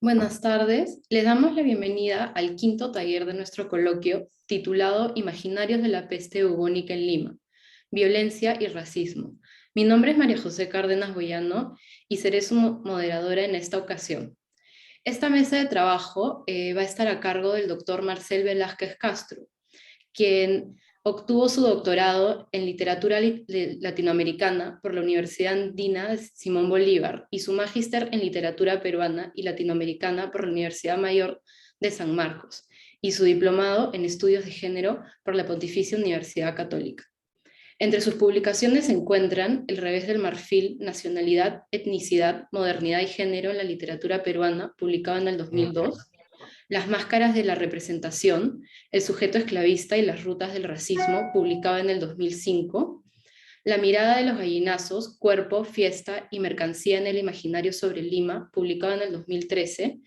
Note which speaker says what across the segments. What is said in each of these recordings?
Speaker 1: Buenas tardes, les damos la bienvenida al quinto taller de nuestro coloquio titulado Imaginarios de la peste bubónica en Lima, violencia y racismo. Mi nombre es María José Cárdenas Boyano y seré su moderadora en esta ocasión. Esta mesa de trabajo va a estar a cargo del doctor Marcel Velázquez Castro, quien obtuvo su doctorado en literatura latinoamericana por la Universidad Andina de Simón Bolívar y su magíster en literatura peruana y latinoamericana por la Universidad Mayor de San Marcos y su diplomado en estudios de género por la Pontificia Universidad Católica. Entre sus publicaciones se encuentran El revés del marfil, Nacionalidad, Etnicidad, Modernidad y Género en la literatura peruana, publicado en el 2002, Las máscaras de la representación, El sujeto esclavista y las rutas del racismo, publicado en el 2005, La mirada de los gallinazos, Cuerpo, Fiesta y Mercancía en el imaginario sobre Lima, publicado en el 2013,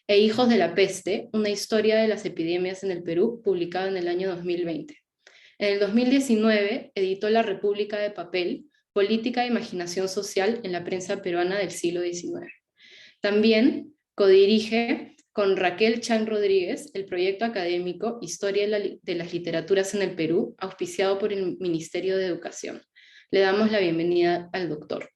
Speaker 1: e Hijos de la peste, una historia de las epidemias en el Perú, publicado en el año 2020. En el 2019 editó La República de Papel, Política e Imaginación Social en la prensa peruana del siglo XIX. También codirige con Raquel Chan Rodríguez el proyecto académico Historia de las Literaturas en el Perú, auspiciado por el Ministerio de Educación. Le damos la bienvenida al doctor.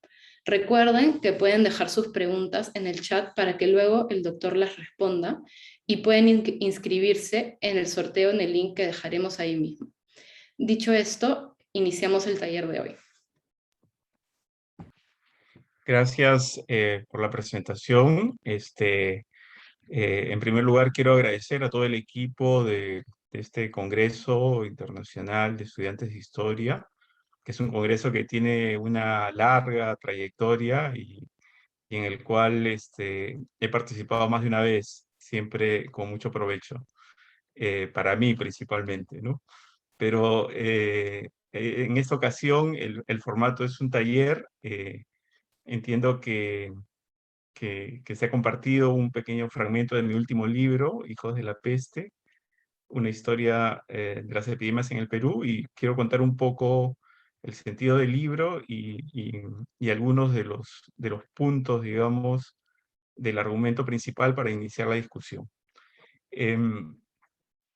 Speaker 1: Recuerden que pueden dejar sus preguntas en el chat para que luego el doctor las responda y pueden inscribirse en el sorteo en el link que dejaremos ahí mismo. Dicho esto, iniciamos el taller de hoy.
Speaker 2: Gracias por la presentación. En primer lugar, quiero agradecer a todo el equipo de este Congreso Internacional de Estudiantes de Historia, que es un congreso que tiene una larga trayectoria y en el cual he participado más de una vez, siempre con mucho provecho, para mí principalmente, ¿no? Pero en esta ocasión el formato es un taller. Entiendo que se ha compartido un pequeño fragmento de mi último libro, Hijos de la peste, una historia de las epidemias en el Perú, y quiero contar un poco el sentido del libro y algunos de los puntos, digamos, del argumento principal para iniciar la discusión.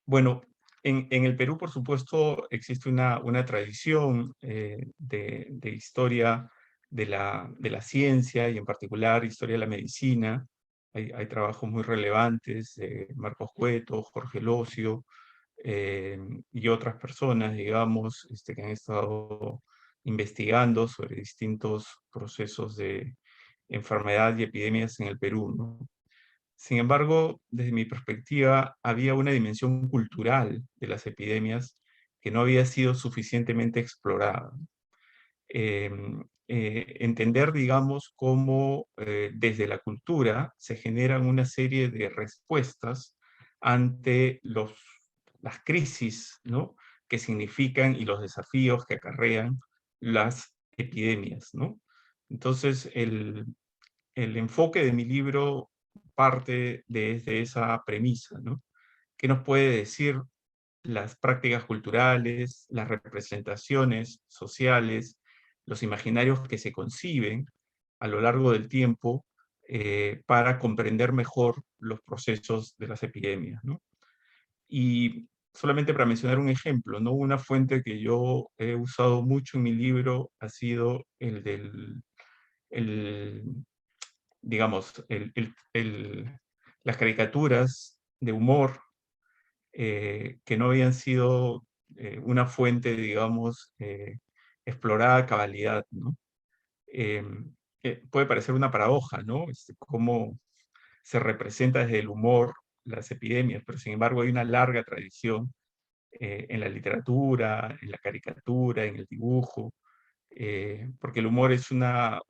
Speaker 2: Bueno, en el Perú, por supuesto, existe una tradición de historia de la ciencia y en particular historia de la medicina. Hay trabajos muy relevantes de Marcos Cueto, Jorge Locio y otras personas, digamos, que han estado investigando sobre distintos procesos de enfermedad y epidemias en el Perú, ¿no? Sin embargo, desde mi perspectiva, había una dimensión cultural de las epidemias que no había sido suficientemente explorada. Entender, digamos, cómo desde la cultura se generan una serie de respuestas ante las crisis, ¿no?, que significan y los desafíos que acarrean las epidemias, ¿no? Entonces, el enfoque de mi libro parte desde esa premisa, ¿no? ¿Qué nos puede decir las prácticas culturales, las representaciones sociales, los imaginarios que se conciben a lo largo del tiempo para comprender mejor los procesos de las epidemias, ¿no? Y solamente para mencionar un ejemplo, ¿no? Una fuente que yo he usado mucho en mi libro ha sido el digamos, las caricaturas de humor que no habían sido una fuente, digamos, explorada a cabalidad, ¿no? Puede parecer una paradoja, ¿no? Cómo se representa desde el humor las epidemias, pero sin embargo hay una larga tradición en la literatura, en la caricatura, en el dibujo, porque el humor es una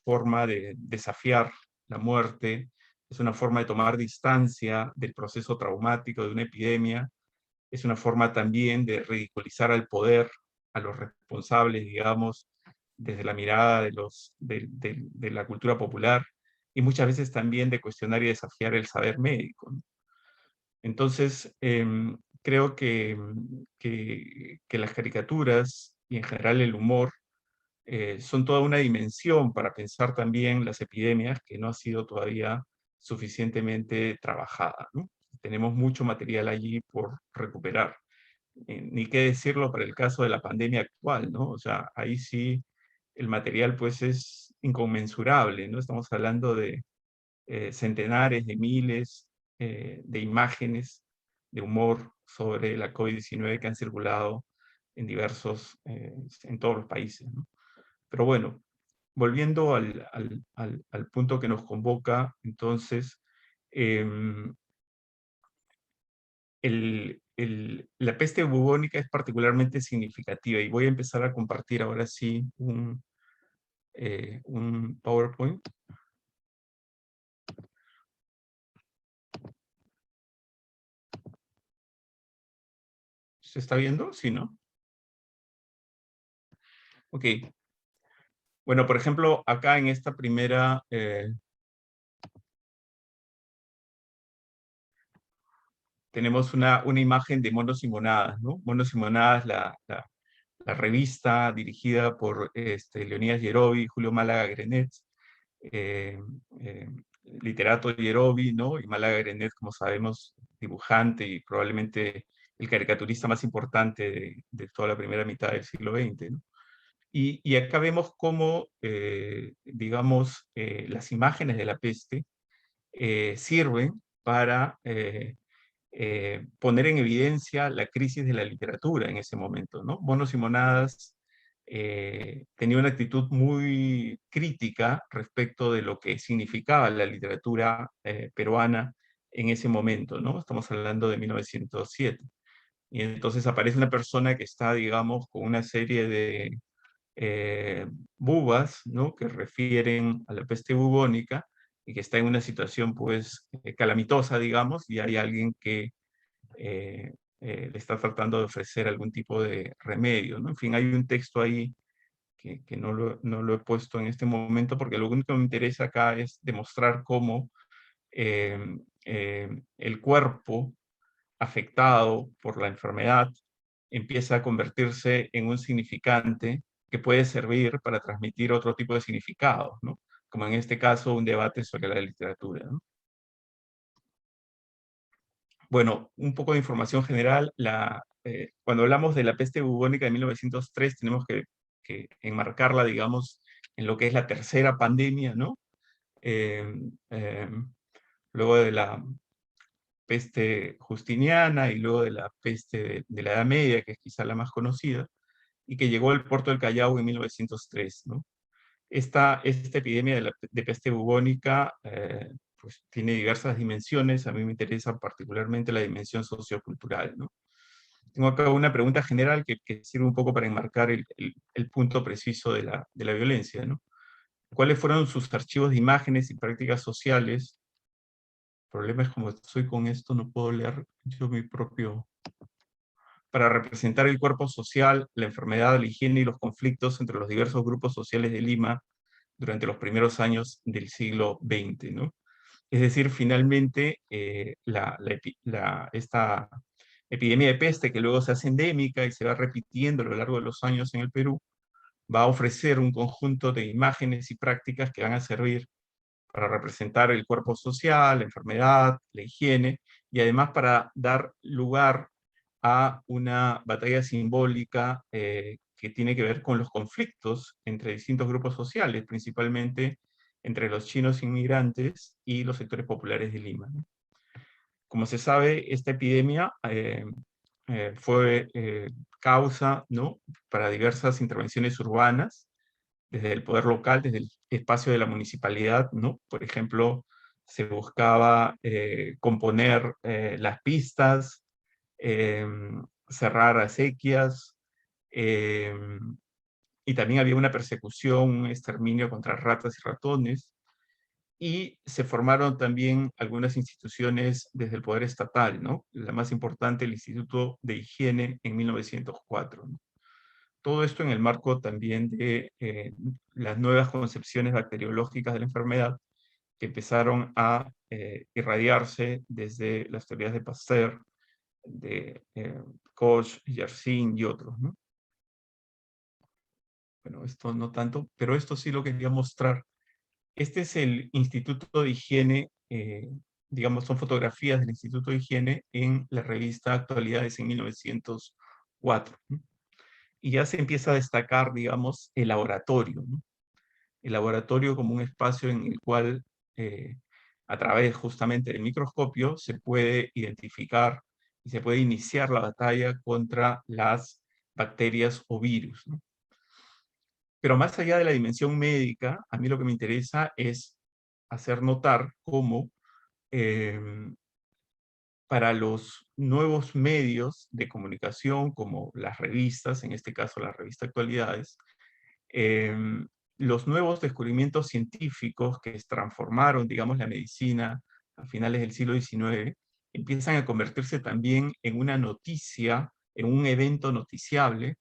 Speaker 2: forma de desafiar la muerte, es una forma de tomar distancia del proceso traumático de una epidemia, es una forma también de ridiculizar al poder, a los responsables, digamos, desde la mirada de la cultura popular, y muchas veces también de cuestionar y desafiar el saber médico, ¿no? Entonces, creo que las caricaturas y en general el humor son toda una dimensión para pensar también las epidemias que no ha sido todavía suficientemente trabajada, ¿no? Tenemos mucho material allí por recuperar. Ni qué decirlo para el caso de la pandemia actual, ¿no? O sea, ahí sí el material pues es inconmensurable, ¿no? Estamos hablando de centenares de miles de imágenes de humor sobre la COVID-19 que han circulado en en todos los países, ¿no? Pero bueno, volviendo al punto que nos convoca, entonces, em, la peste bubónica es particularmente significativa y voy a empezar a compartir ahora sí un PowerPoint. ¿Se está viendo? Sí, ¿no? Ok. Bueno, por ejemplo, acá en esta primera tenemos una imagen de Monos y Monadas, ¿no? Monos y Monadas, la revista dirigida por Leonidas Yerovi, Julio Málaga Grenet, eh, eh, literato Yerovi, ¿no? Y Málaga Grenet, como sabemos, dibujante y probablemente el caricaturista más importante de toda la primera mitad del siglo XX, ¿no? Y acá vemos cómo, digamos, las imágenes de la peste sirven para poner en evidencia la crisis de la literatura en ese momento, ¿no? Monos y Monadas tenía una actitud muy crítica respecto de lo que significaba la literatura peruana en ese momento, ¿no? Estamos hablando de 1907. Y entonces aparece una persona que está, digamos, con una serie de eh, bubas, ¿no? Que refieren a la peste bubónica y que está en una situación, pues, calamitosa, digamos, y hay alguien que le está tratando de ofrecer algún tipo de remedio, ¿no? En fin, hay un texto ahí que no lo he puesto en este momento porque lo único que me interesa acá es demostrar cómo eh, el cuerpo afectado por la enfermedad empieza a convertirse en un significante que puede servir para transmitir otro tipo de significados, ¿no? Como en este caso un debate sobre la literatura, ¿no? Bueno, un poco de información general. Cuando hablamos de la peste bubónica de 1903, tenemos que enmarcarla, digamos, en lo que es la tercera pandemia, ¿no? Eh, eh, luego de la peste justiniana y luego de la peste de la Edad Media, que es quizá la más conocida, y que llegó al puerto del Callao en 1903, ¿no? Esta epidemia de peste bubónica pues, tiene diversas dimensiones. A mí me interesa particularmente la dimensión sociocultural, ¿no? Tengo acá una pregunta general que sirve un poco para enmarcar el punto preciso de la violencia, ¿no? ¿Cuáles fueron sus archivos de imágenes y prácticas sociales? El problema es como estoy con esto, no puedo leer yo mi propio... Para representar el cuerpo social, la enfermedad, la higiene y los conflictos entre los diversos grupos sociales de Lima durante los primeros años del siglo XX, ¿no? Es decir, finalmente, esta epidemia de peste, que luego se hace endémica y se va repitiendo a lo largo de los años en el Perú, va a ofrecer un conjunto de imágenes y prácticas que van a servir para representar el cuerpo social, la enfermedad, la higiene, y además para dar lugar a una batalla simbólica que tiene que ver con los conflictos entre distintos grupos sociales, principalmente entre los chinos inmigrantes y los sectores populares de Lima, ¿no? Como se sabe, esta epidemia fue causa, ¿no?, para diversas intervenciones urbanas, desde el poder local, desde el espacio de la municipalidad, ¿no? Por ejemplo, se buscaba componer las pistas, cerrar acequias, y también había una persecución, un exterminio contra ratas y ratones, y se formaron también algunas instituciones desde el poder estatal, ¿no? La más importante, el Instituto de Higiene en 1904, ¿no? Todo esto en el marco también de las nuevas concepciones bacteriológicas de la enfermedad que empezaron a irradiarse desde las teorías de Pasteur, de Koch, Yersin y otros, ¿no? Bueno, esto no tanto, pero esto sí lo quería mostrar. Este es el Instituto de Higiene digamos, son fotografías del Instituto de Higiene en la revista Actualidades en 1904, ¿no? Y ya se empieza a destacar, digamos, el laboratorio, ¿no? El laboratorio como un espacio en el cual, a través justamente del microscopio, se puede identificar y se puede iniciar la batalla contra las bacterias o virus, ¿no? Pero más allá de la dimensión médica, a mí lo que me interesa es hacer notar cómo para los nuevos medios de comunicación, como las revistas, en este caso la revista Actualidades, los nuevos descubrimientos científicos que transformaron, digamos, la medicina a finales del siglo XIX, empiezan a convertirse también en una noticia, en un evento noticiable,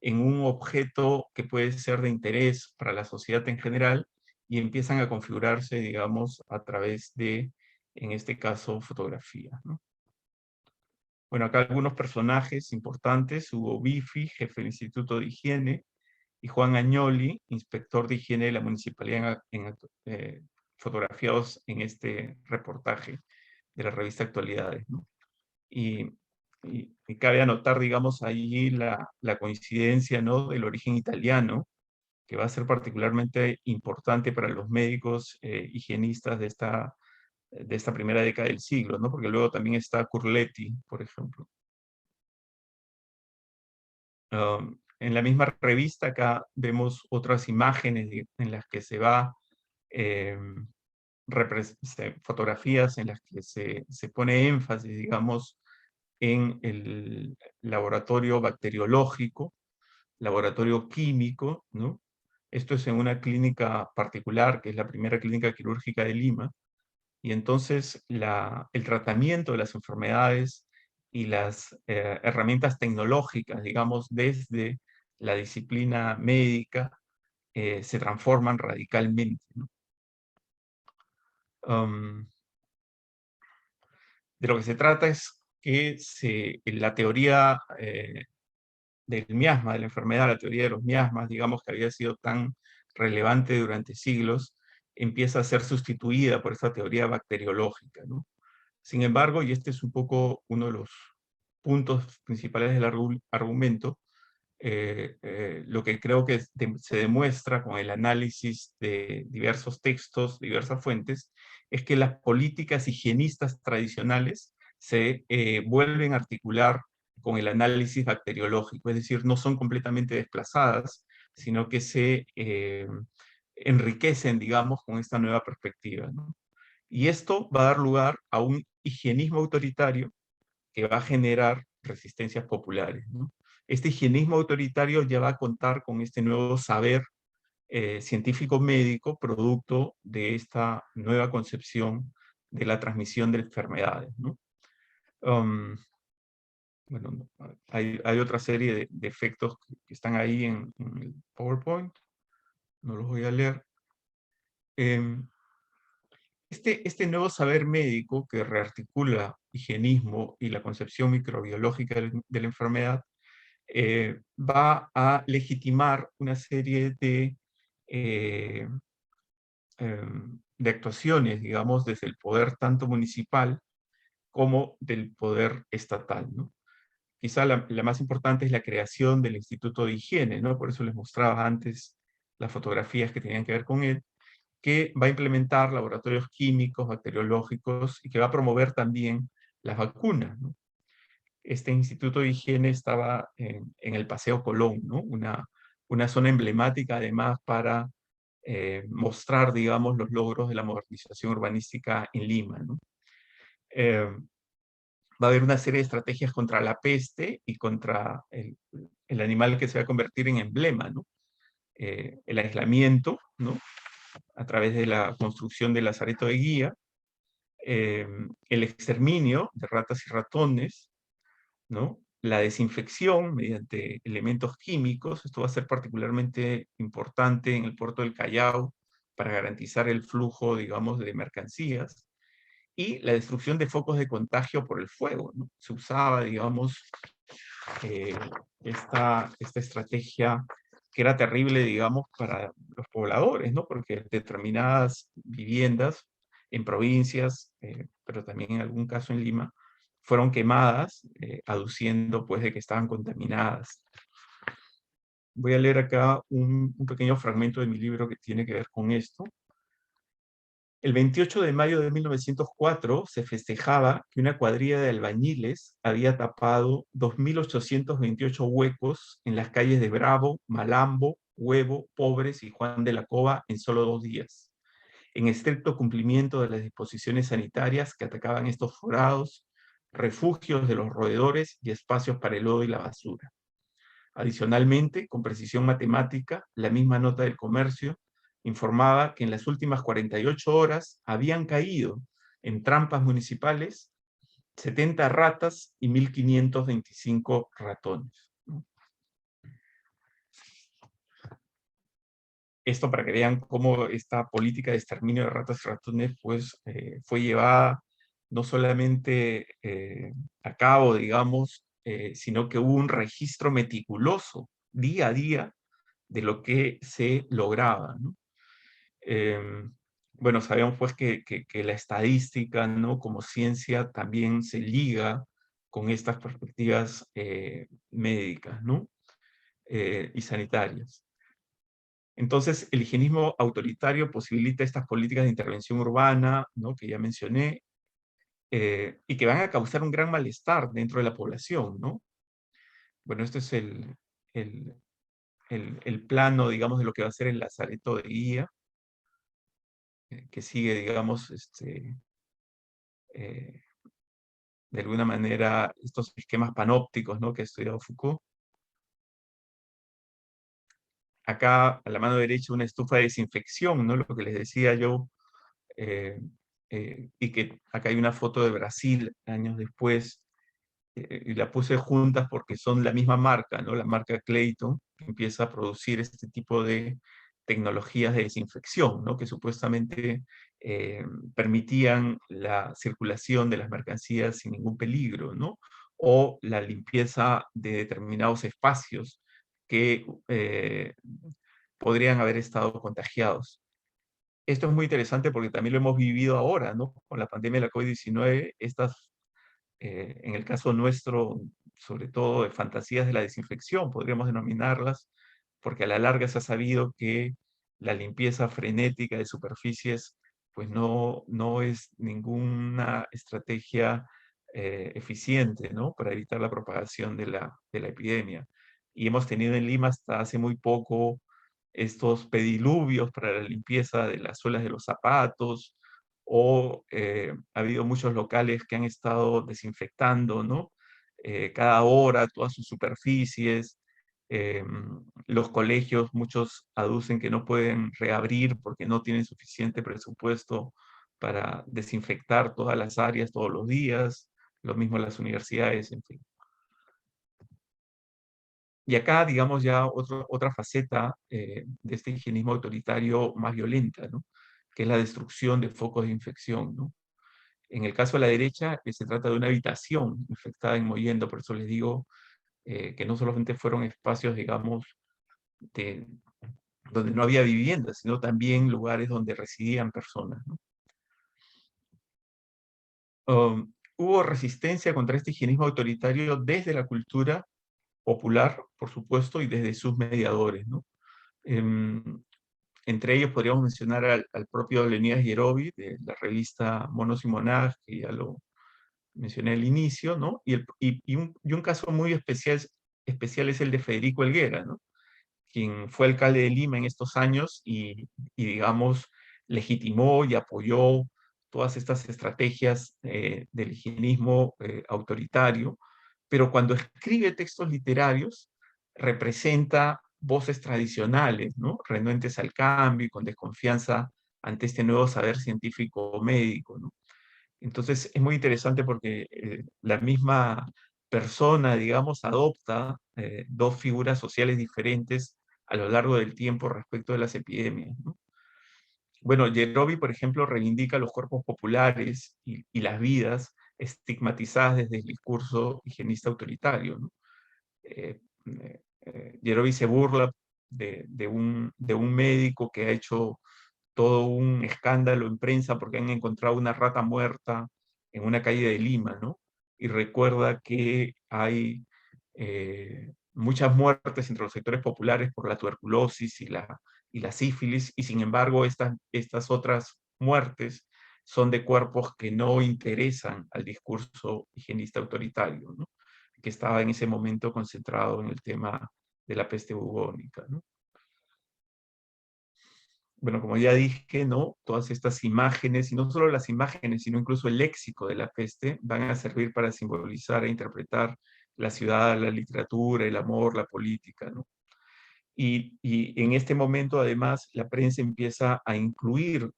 Speaker 2: en un objeto que puede ser de interés para la sociedad en general, y empiezan a configurarse, digamos, a través de, en este caso, fotografía, ¿no? Bueno, acá algunos personajes importantes: Hugo Bifi, jefe del Instituto de Higiene, y Juan Agnoli, inspector de higiene de la municipalidad, fotografiados en este reportaje de la revista Actualidades, ¿no? Y, y cabe anotar, digamos, ahí la coincidencia, ¿no?, del origen italiano, que va a ser particularmente importante para los médicos higienistas de esta primera década del siglo, ¿no? Porque luego también está Curletti, por ejemplo. En la misma revista acá vemos otras imágenes en las que se va, fotografías en las que se pone énfasis, digamos, en el laboratorio bacteriológico, laboratorio químico, ¿no? Esto es en una clínica particular, que es la primera clínica quirúrgica de Lima, y entonces el tratamiento de las enfermedades y las herramientas tecnológicas, digamos, desde la disciplina médica, se transforman radicalmente, ¿no? De lo que se trata es que la teoría del miasma, de la enfermedad, la teoría de los miasmas, digamos, que había sido tan relevante durante siglos, empieza a ser sustituida por esta teoría bacteriológica, ¿no? Sin embargo, y este es un poco uno de los puntos principales del argumento, lo que creo que se demuestra con el análisis de diversos textos, diversas fuentes, es que las políticas higienistas tradicionales se vuelven a articular con el análisis bacteriológico, es decir, no son completamente desplazadas, sino que se enriquecen, digamos, con esta nueva perspectiva, ¿no? Y esto va a dar lugar a un higienismo autoritario que va a generar resistencias populares, ¿no? Este higienismo autoritario ya va a contar con este nuevo saber científico médico, producto de esta nueva concepción de la transmisión de enfermedades, ¿no? Bueno, hay otra serie de efectos que están ahí en el PowerPoint, no los voy a leer. Este nuevo saber médico que rearticula higienismo y la concepción microbiológica de la enfermedad va a legitimar una serie eh, de actuaciones, digamos, desde el poder tanto municipal como del poder estatal, ¿no? Quizá la más importante es la creación del Instituto de Higiene, ¿no? Por eso les mostraba antes las fotografías que tenían que ver con él, que va a implementar laboratorios químicos, bacteriológicos, y que va a promover también las vacunas, ¿no? Este Instituto de Higiene estaba en el Paseo Colón, ¿no? Una zona emblemática además para mostrar, digamos, los logros de la modernización urbanística en Lima, ¿no? Va a haber una serie de estrategias contra la peste y contra el animal que se va a convertir en emblema, ¿no? El aislamiento, ¿no?, a través de la construcción del lazareto de guía, el exterminio de ratas y ratones, ¿no?, la desinfección mediante elementos químicos. Esto va a ser particularmente importante en el puerto del Callao para garantizar el flujo, digamos, de mercancías, y la destrucción de focos de contagio por el fuego, ¿no? Se usaba, digamos, eh, esta estrategia que era terrible, digamos, para los pobladores, ¿no? Porque determinadas viviendas en provincias, pero también en algún caso en Lima, fueron quemadas, aduciendo pues de que estaban contaminadas. Voy a leer acá un pequeño fragmento de mi libro que tiene que ver con esto. El 28 de mayo de 1904 se festejaba que una cuadrilla de albañiles había tapado 2.828 huecos en las calles de Bravo, Malambo, Huevo, Pobres y Juan de la Cova en solo 2 días, en estricto cumplimiento de las disposiciones sanitarias que atacaban estos forados, refugios de los roedores y espacios para el lodo y la basura. Adicionalmente, con precisión matemática, la misma nota del comercio informaba que en las últimas 48 horas habían caído en trampas municipales 70 ratas y 1.525 ratones. Esto para que vean cómo esta política de exterminio de ratas y ratones pues, fue llevada no solamente a cabo, digamos, sino que hubo un registro meticuloso día a día de lo que se lograba, ¿no? Bueno, sabemos pues que la estadística, ¿no? Como ciencia también se liga con estas perspectivas médicas, ¿no? Y sanitarias. Entonces, el higienismo autoritario posibilita estas políticas de intervención urbana, ¿no? Que ya mencioné, y que van a causar un gran malestar dentro de la población, ¿no? Bueno, este es el plano, digamos, de lo que va a ser el lazareto de guía, que sigue, digamos, eh, de alguna manera estos esquemas panópticos, ¿no? Que ha estudiado Foucault. Acá, a la mano derecha, una estufa de desinfección, ¿no? Lo que les decía yo, eh, y que acá hay una foto de Brasil años después, y la puse juntas porque son la misma marca, ¿no? La marca Clayton, que empieza a producir este tipo de tecnologías de desinfección, ¿no? Que supuestamente eh, permitían la circulación de las mercancías sin ningún peligro, ¿no? O la limpieza de determinados espacios que podrían haber estado contagiados. Esto es muy interesante porque también lo hemos vivido ahora, ¿no? Con la pandemia de la COVID-19, estas en el caso nuestro, sobre todo de fantasías de la desinfección, podríamos denominarlas, porque a la larga se ha sabido que la limpieza frenética de superficies pues no es ninguna estrategia eficiente, ¿no? Para evitar la propagación de la epidemia. Y hemos tenido en Lima hasta hace muy poco estos pediluvios para la limpieza de las suelas de los zapatos, o ha habido muchos locales que han estado desinfectando, ¿no? Cada hora todas sus superficies. eh, los colegios, muchos aducen que no pueden reabrir porque no tienen suficiente presupuesto para desinfectar todas las áreas todos los días, lo mismo las universidades, en fin. Y acá, digamos, ya otra faceta de este higienismo autoritario más violenta, ¿no? Que es la destrucción de focos de infección, ¿no? En el caso de la derecha, se trata de una habitación infectada en Mollendo, por eso les digo que no solamente fueron espacios, digamos, de, donde no había viviendas, sino también lugares donde residían personas, ¿no? Hubo resistencia contra este higienismo autoritario desde la cultura popular, por supuesto, y desde sus mediadores, ¿no? Entre ellos podríamos mencionar al propio Leonidas Yerovi, de la revista Monos y Monagas, que ya lo mencioné al inicio, ¿no? Y un caso muy especial es el de Federico Helguera, ¿no? Quien fue alcalde de Lima en estos años digamos, legitimó y apoyó todas estas estrategias del higienismo autoritario, pero cuando escribe textos literarios representa voces tradicionales, ¿no? Renuentes al cambio y con desconfianza ante este nuevo saber científico médico, ¿no? Entonces es muy interesante porque la misma persona, digamos, adopta dos figuras sociales diferentes a lo largo del tiempo respecto de las epidemias, ¿no? Bueno, Yerovi, por ejemplo, reivindica los cuerpos populares y las vidas estigmatizadas desde el discurso higienista autoritario, ¿no? Yerovi se burla de un médico que ha hecho todo un escándalo en prensa porque han encontrado una rata muerta en una calle de Lima, ¿no? Y recuerda que hay muchas muertes entre los sectores populares por la tuberculosis y la sífilis, y sin embargo estas otras muertes son de cuerpos que no interesan al discurso higienista autoritario, ¿no? Que estaba en ese momento concentrado en el tema de la peste bubónica, ¿no? Bueno, como ya dije, ¿no? Todas estas imágenes, y no solo las imágenes, sino incluso el léxico de la peste, van a servir para simbolizar e interpretar la ciudad, la literatura, el amor, la política, ¿no? Y en este momento, además, la prensa empieza a incluir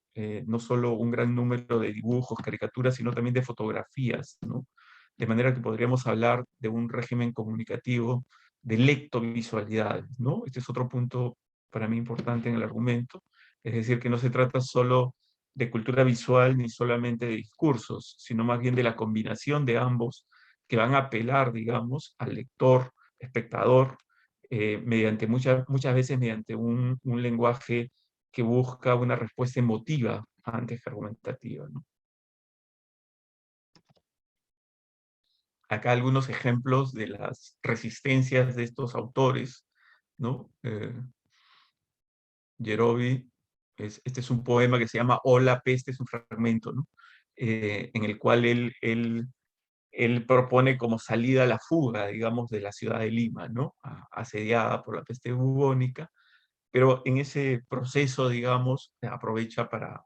Speaker 2: no solo un gran número de dibujos, caricaturas, sino también de fotografías, ¿no? De manera que podríamos hablar de un régimen comunicativo de lectovisualidades, ¿no? Este es otro punto para mí importante en el argumento, es decir, que no se trata solo de cultura visual ni solamente de discursos, sino más bien de la combinación de ambos que van a apelar, digamos, al lector, espectador, mediante muchas veces mediante un lenguaje que busca una respuesta emotiva antes que argumentativa, ¿no? Acá algunos ejemplos de las resistencias de estos autores, ¿no? Yerobi, este es un poema que se llama Hola peste, es un fragmento, ¿no? En el cual él propone como salida la fuga, digamos, de la ciudad de Lima, ¿no? Asediada por la peste bubónica, pero en ese proceso, digamos, aprovecha para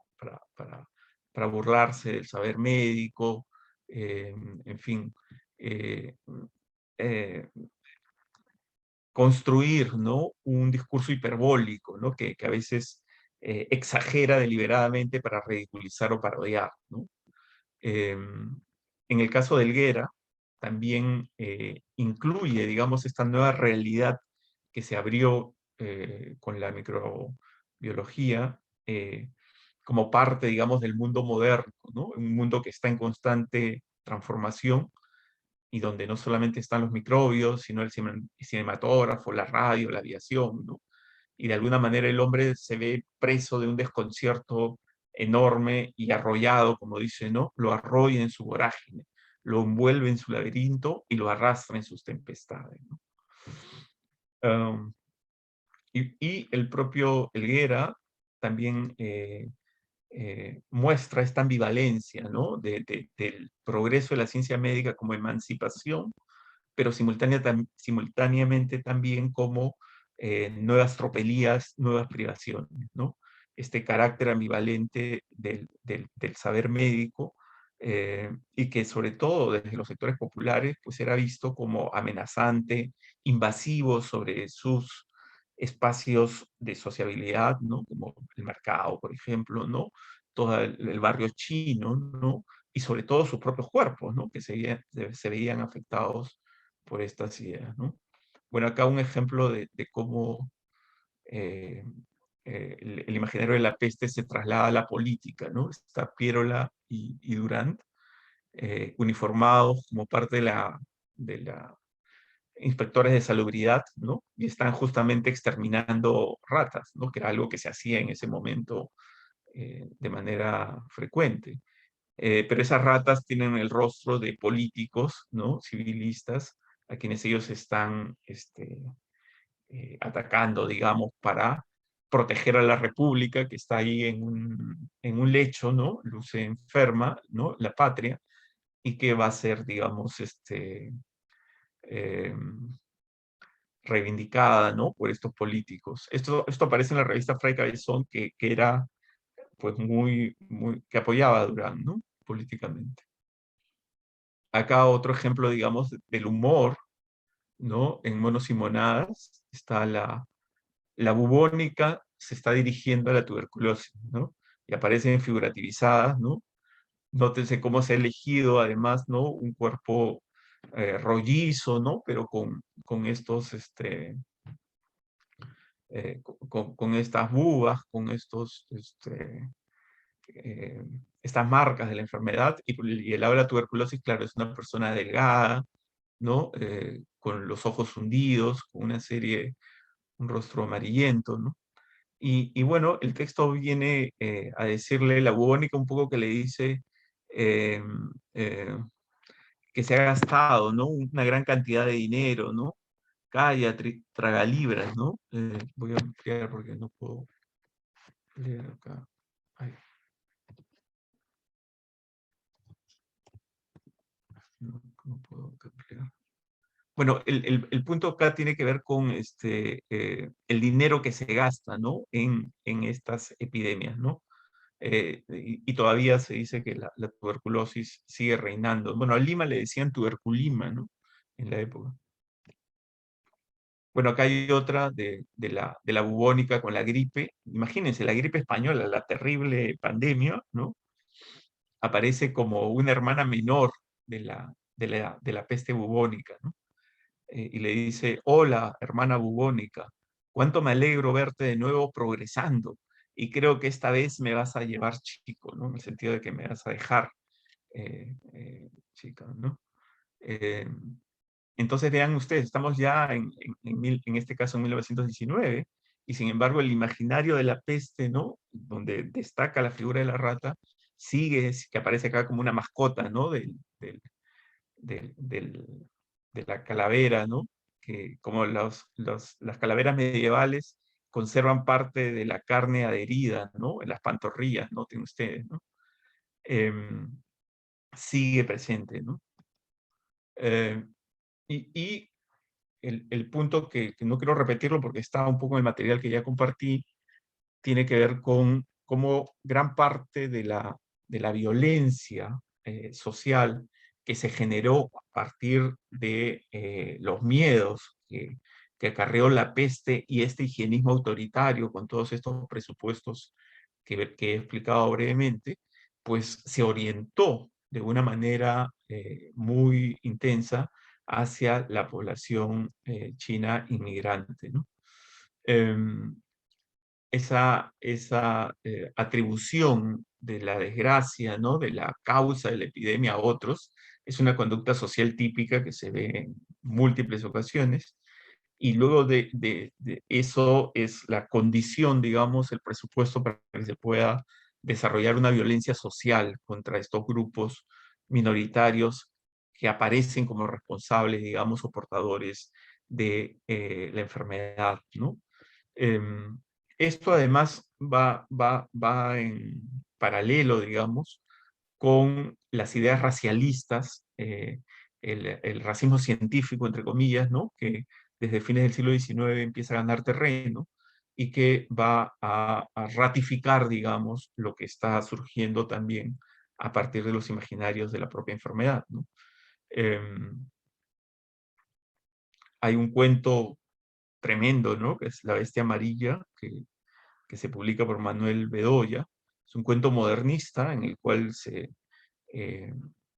Speaker 2: burlarse del saber médico, en fin, eh, eh, construir, ¿no? Un discurso hiperbólico, ¿no? Que a veces exagera deliberadamente para ridiculizar o parodiar, ¿no? En el caso de Helguera, también incluye, digamos, esta nueva realidad que se abrió con la microbiología como parte, digamos, del mundo moderno, ¿no? Un mundo que está en constante transformación y donde no solamente están los microbios, sino el cinematógrafo, la radio, la aviación, ¿no? Y de alguna manera el hombre se ve preso de un desconcierto enorme y arrollado, como dice, ¿no? Lo arrolla en su vorágine, lo envuelve en su laberinto y lo arrastra en sus tempestades, ¿no? Um, y el propio Helguera también muestra esta ambivalencia, ¿no? Del progreso de la ciencia médica como emancipación, pero simultáneamente también como nuevas tropelías, nuevas privaciones, ¿no? Este carácter ambivalente del saber médico y que sobre todo desde los sectores populares pues era visto como amenazante, invasivo sobre sus espacios de sociabilidad, ¿no? Como el mercado, por ejemplo, ¿no? Todo el barrio chino, ¿no? Y sobre todo sus propios cuerpos, ¿no? Que se veían afectados por estas ideas, ¿no? Bueno, acá un ejemplo de cómo eh, el imaginario de la peste se traslada a la política, ¿no? Está Pierola y Durand uniformados como parte de la inspectores de salubridad, ¿no? Y están justamente exterminando ratas, ¿no? Que era algo que se hacía en ese momento de manera frecuente. Pero esas ratas tienen el rostro de políticos, ¿no? Civilistas, a quienes ellos están atacando, digamos, para proteger a la República, que está ahí en un lecho, ¿no? Luce enferma, ¿no? La patria, y que va a ser, digamos, eh, reivindicada, ¿no? Por estos políticos. Esto aparece en la revista Fray Cabezón, que era, pues, que apoyaba a Durán, ¿no? Políticamente. Acá otro ejemplo, digamos, del humor, ¿no? En Monos y Monadas está la bubónica se está dirigiendo a la tuberculosis, ¿no? Y aparecen figurativizadas, ¿no? Nótense cómo se ha elegido, además, ¿no? Un cuerpo rollizo, ¿no? Pero con estos, con estas bubas, con eh, estas marcas de la enfermedad. Y el lado de la tuberculosis, claro, es una persona delgada, ¿no? Con los ojos hundidos, con un rostro amarillento, ¿no? Y bueno, el texto viene a decirle, la bubónica un poco que le dice eh, eh, que se ha gastado, ¿no? Una gran cantidad de dinero, ¿no? Calla, tragalibras, ¿no? Voy a ampliar porque no puedo leer acá. Ay, no puedo ampliar. Bueno, el punto acá tiene que ver con el dinero que se gasta, ¿no? En estas epidemias, ¿no? Y todavía se dice que la tuberculosis sigue reinando. Bueno, a Lima le decían tuberculima, ¿no? En la época. Bueno, acá hay otra de la bubónica con la gripe. Imagínense, la gripe española, la terrible pandemia, ¿no? Aparece como una hermana menor de la peste bubónica, ¿no? Y le dice, hola, hermana bubónica, cuánto me alegro verte de nuevo progresando. Y creo que esta vez me vas a llevar chico, ¿no? En el sentido de que me vas a dejar chica, ¿no? Eh, entonces vean ustedes, estamos ya en este caso en 1919, y sin embargo el imaginario de la peste, ¿no? Donde destaca la figura de la rata, sigue, que aparece acá como una mascota, ¿no? Del- del- de la calavera, ¿no? Que como las calaveras medievales conservan parte de la carne adherida, ¿no? En las pantorrillas, noten ustedes, ¿no? Em, Sigue presente, ¿no? Eh, y el punto que no quiero repetirlo porque está un poco en el material que ya compartí, tiene que ver con cómo gran parte de la violencia social que se generó a partir de los miedos que acarreó la peste y este higienismo autoritario con todos estos presupuestos que he explicado brevemente, pues se orientó de una manera muy intensa hacia la población china inmigrante, ¿no? Em, esa atribución de la desgracia, ¿no? De la causa de la epidemia a otros, es una conducta social típica que se ve en múltiples ocasiones, y luego de eso es la condición, digamos, el presupuesto para que se pueda desarrollar una violencia social contra estos grupos minoritarios que aparecen como responsables, digamos, o portadores de la enfermedad, ¿no? Em, Esto además va en paralelo, digamos, con las ideas racialistas, el racismo científico, entre comillas, ¿no? Que desde fines del siglo XIX empieza a ganar terreno y que va a ratificar, digamos, lo que está surgiendo también a partir de los imaginarios de la propia enfermedad, ¿no? Em, Hay un cuento tremendo, ¿no? Que es La Bestia Amarilla, que se publica por Manuel Bedoya. Es un cuento modernista en el cual se eh,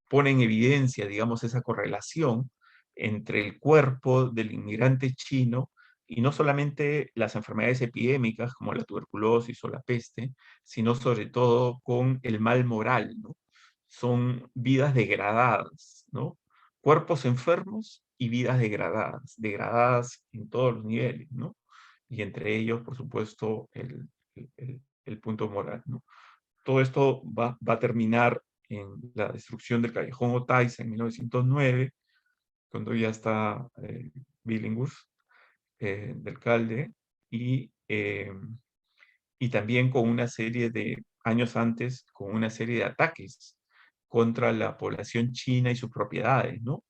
Speaker 2: pone en evidencia, digamos, esa correlación entre el cuerpo del inmigrante chino y no solamente las enfermedades epidémicas como la tuberculosis o la peste, sino sobre todo con el mal moral, ¿no? Son vidas degradadas, ¿no? Cuerpos enfermos y vidas degradadas, degradadas en todos los niveles, ¿no? Y entre ellos, por supuesto, el punto moral, ¿no? Todo esto va a terminar en la destrucción del Callejón Otaiza en 1909, cuando ya está Billinghurst de alcalde, y también con una serie de años antes, con una serie de ataques contra la población china y sus propiedades, ¿no?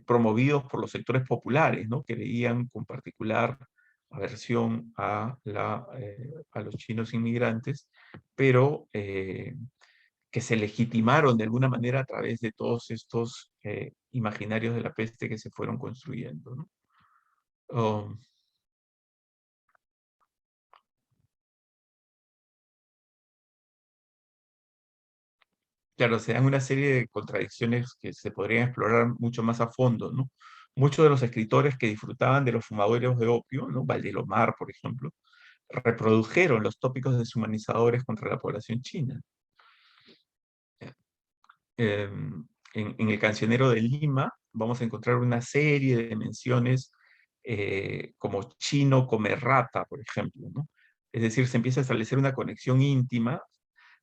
Speaker 2: Promovidos por los sectores populares, ¿no? Que veían con particular aversión a los chinos inmigrantes, pero que se legitimaron de alguna manera a través de todos estos imaginarios de la peste que se fueron construyendo, ¿no? Um, claro, se dan una serie de contradicciones que se podrían explorar mucho más a fondo, ¿no? Muchos de los escritores que disfrutaban de los fumadores de opio, ¿no? Valdelomar, por ejemplo, reprodujeron los tópicos deshumanizadores contra la población china. En el Cancionero de Lima vamos a encontrar una serie de menciones como chino come rata, por ejemplo, ¿no? Es decir, se empieza a establecer una conexión íntima,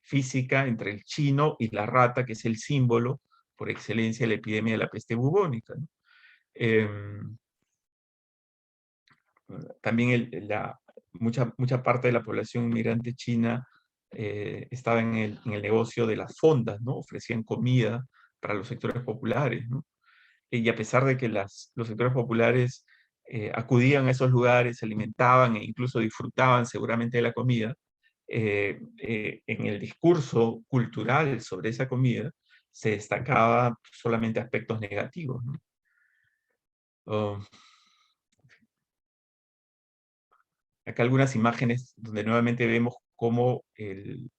Speaker 2: física, entre el chino y la rata, que es el símbolo por excelencia de la epidemia de la peste bubónica, ¿no? Em, También mucha parte de la población inmigrante china estaba en el negocio de las fondas, ¿no? Ofrecían comida para los sectores populares, ¿no? Y a pesar de que los sectores populares acudían a esos lugares, se alimentaban e incluso disfrutaban seguramente de la comida, en el discurso cultural sobre esa comida se destacaba solamente aspectos negativos, ¿no? Oh, acá algunas imágenes donde nuevamente vemos cómo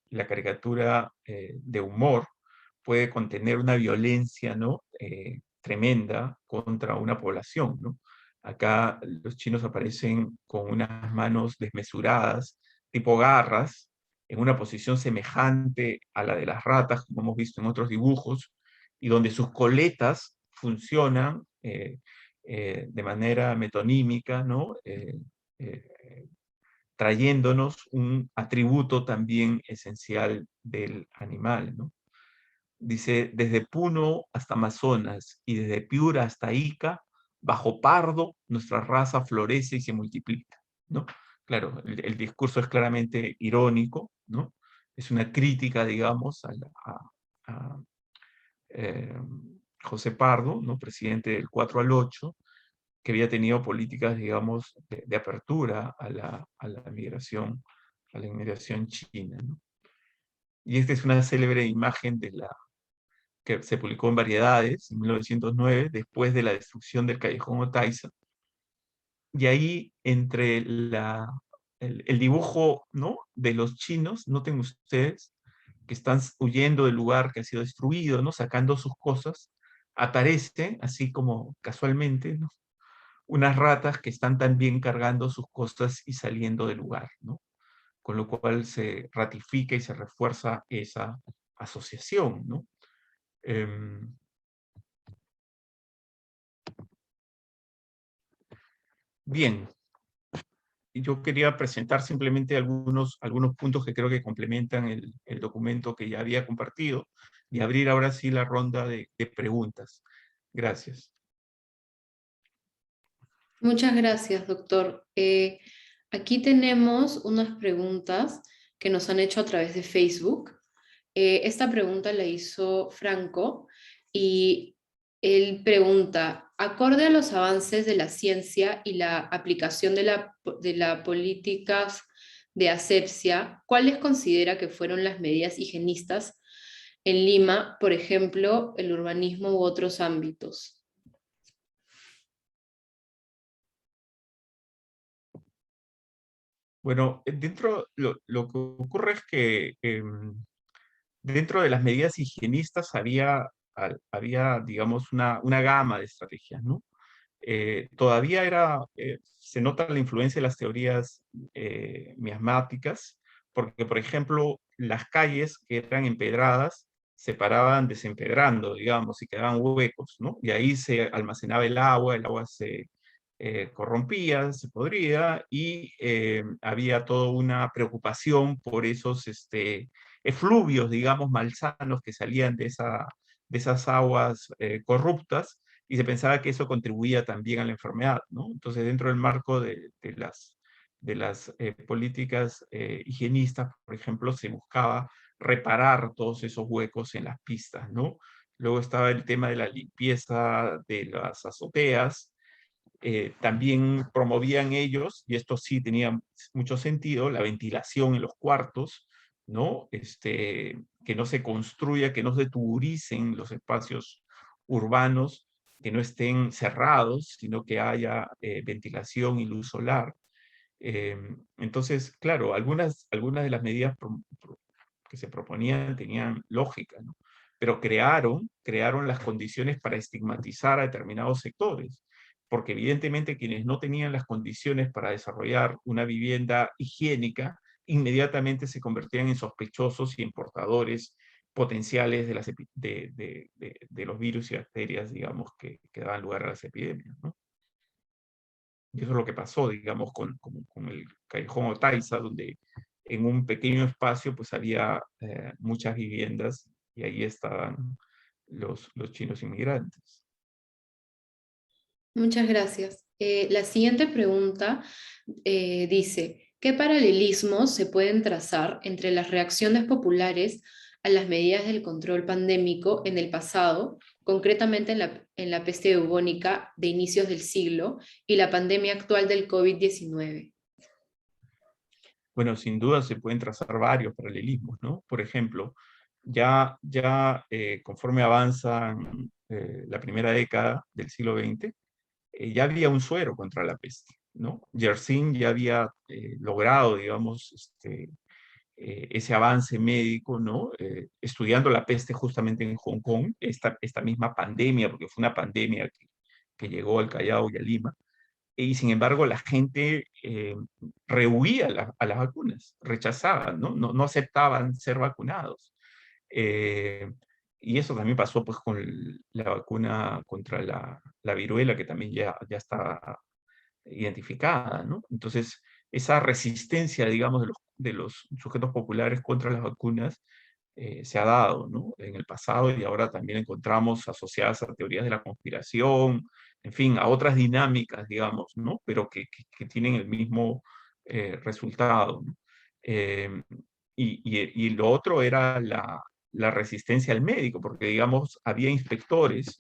Speaker 2: la caricatura de humor puede contener una violencia, ¿no? Tremenda contra una población, ¿no? Acá los chinos aparecen con unas manos desmesuradas, tipo garras, en una posición semejante a la de las ratas, como hemos visto en otros dibujos, y donde sus coletas funcionan de manera metonímica, ¿no? Eh, Trayéndonos un atributo también esencial del animal, ¿no? Dice, desde Puno hasta Amazonas y desde Piura hasta Ica, bajo Pardo, nuestra raza florece y se multiplica, ¿no? Claro, el discurso es claramente irónico, ¿no? Es una crítica, digamos, a, eh, José Pardo, ¿no? Presidente del 4 al 8, que había tenido políticas, digamos, de apertura a la inmigración china, ¿no? Y esta es una célebre imagen que se publicó en Variedades en 1909, después de la destrucción del Callejón Otaiza. Y ahí, entre el dibujo, ¿no? De los chinos, noten ustedes que están huyendo del lugar que ha sido destruido, ¿no? Sacando sus cosas, aparece, así como casualmente, ¿no? Unas ratas que están también cargando sus costas y saliendo del lugar, ¿no? Con lo cual se ratifica y se refuerza esa asociación, ¿no? Em, Bien, yo quería presentar simplemente algunos puntos que creo que complementan el documento que ya había compartido y abrir ahora sí la ronda de preguntas. Gracias.
Speaker 1: Muchas gracias, doctor. Aquí tenemos unas preguntas que nos han hecho a través de Facebook. Esta pregunta la hizo Franco y él pregunta, acorde a los avances de la ciencia y la aplicación de las políticas de asepsia, ¿cuáles considera que fueron las medidas higienistas en Lima, por ejemplo, el urbanismo u otros ámbitos?
Speaker 2: Bueno, lo que ocurre es que dentro de las medidas higienistas había digamos, una gama de estrategias, ¿no? Todavía se nota la influencia de las teorías miasmáticas, porque, por ejemplo, las calles que eran empedradas se paraban desempedrando, digamos, y quedaban huecos, ¿no? Y ahí se almacenaba el agua se corrompía, se podría, y había toda una preocupación por esos efluvios, digamos, malsanos que salían de esas aguas corruptas, y se pensaba que eso contribuía también a la enfermedad, ¿no? Entonces, dentro del marco de las políticas higienistas, por ejemplo, se buscaba reparar todos esos huecos en las pistas, ¿no? Luego estaba el tema de la limpieza de las azoteas. También promovían ellos, y esto sí tenía mucho sentido, la ventilación en los cuartos, ¿no? Que no se construya, que no se tuburicen los espacios urbanos, que no estén cerrados, sino que haya ventilación y luz solar. Entonces, claro, algunas de las medidas que se proponían tenían lógica, ¿no? Pero crearon las condiciones para estigmatizar a determinados sectores, porque evidentemente quienes no tenían las condiciones para desarrollar una vivienda higiénica, inmediatamente se convertían en sospechosos y en portadores potenciales de los virus y bacterias, digamos, que daban lugar a las epidemias, ¿no? Y eso es lo que pasó, digamos, con el Callejón Otaiza, donde en un pequeño espacio pues había muchas viviendas y ahí estaban los chinos inmigrantes.
Speaker 1: Muchas gracias. La siguiente pregunta dice, ¿qué paralelismos se pueden trazar entre las reacciones populares a las medidas del control pandémico en el pasado, concretamente en la peste bubónica de inicios del siglo y la pandemia actual del COVID-19?
Speaker 2: Bueno, sin duda se pueden trazar varios paralelismos, ¿no? Por ejemplo, conforme avanzan la primera década del siglo XX, ya había un suero contra la peste, ¿no? Yersin ya había logrado, digamos, ese avance médico, ¿no? Estudiando la peste justamente en Hong Kong, esta misma pandemia, porque fue una pandemia que llegó al Callao y a Lima, y sin embargo la gente rehuía a las vacunas, rechazaban, ¿no? No aceptaban ser vacunados. Eh, y eso también pasó pues con la vacuna contra la viruela, que también ya está identificada, ¿no? Entonces, esa resistencia, digamos, de los sujetos populares contra las vacunas se ha dado, ¿no? En el pasado y ahora también encontramos asociadas a teorías de la conspiración, en fin, a otras dinámicas, digamos, ¿no? Pero que tienen el mismo resultado, ¿no? Eh, y lo otro era la resistencia al médico, porque, digamos, había inspectores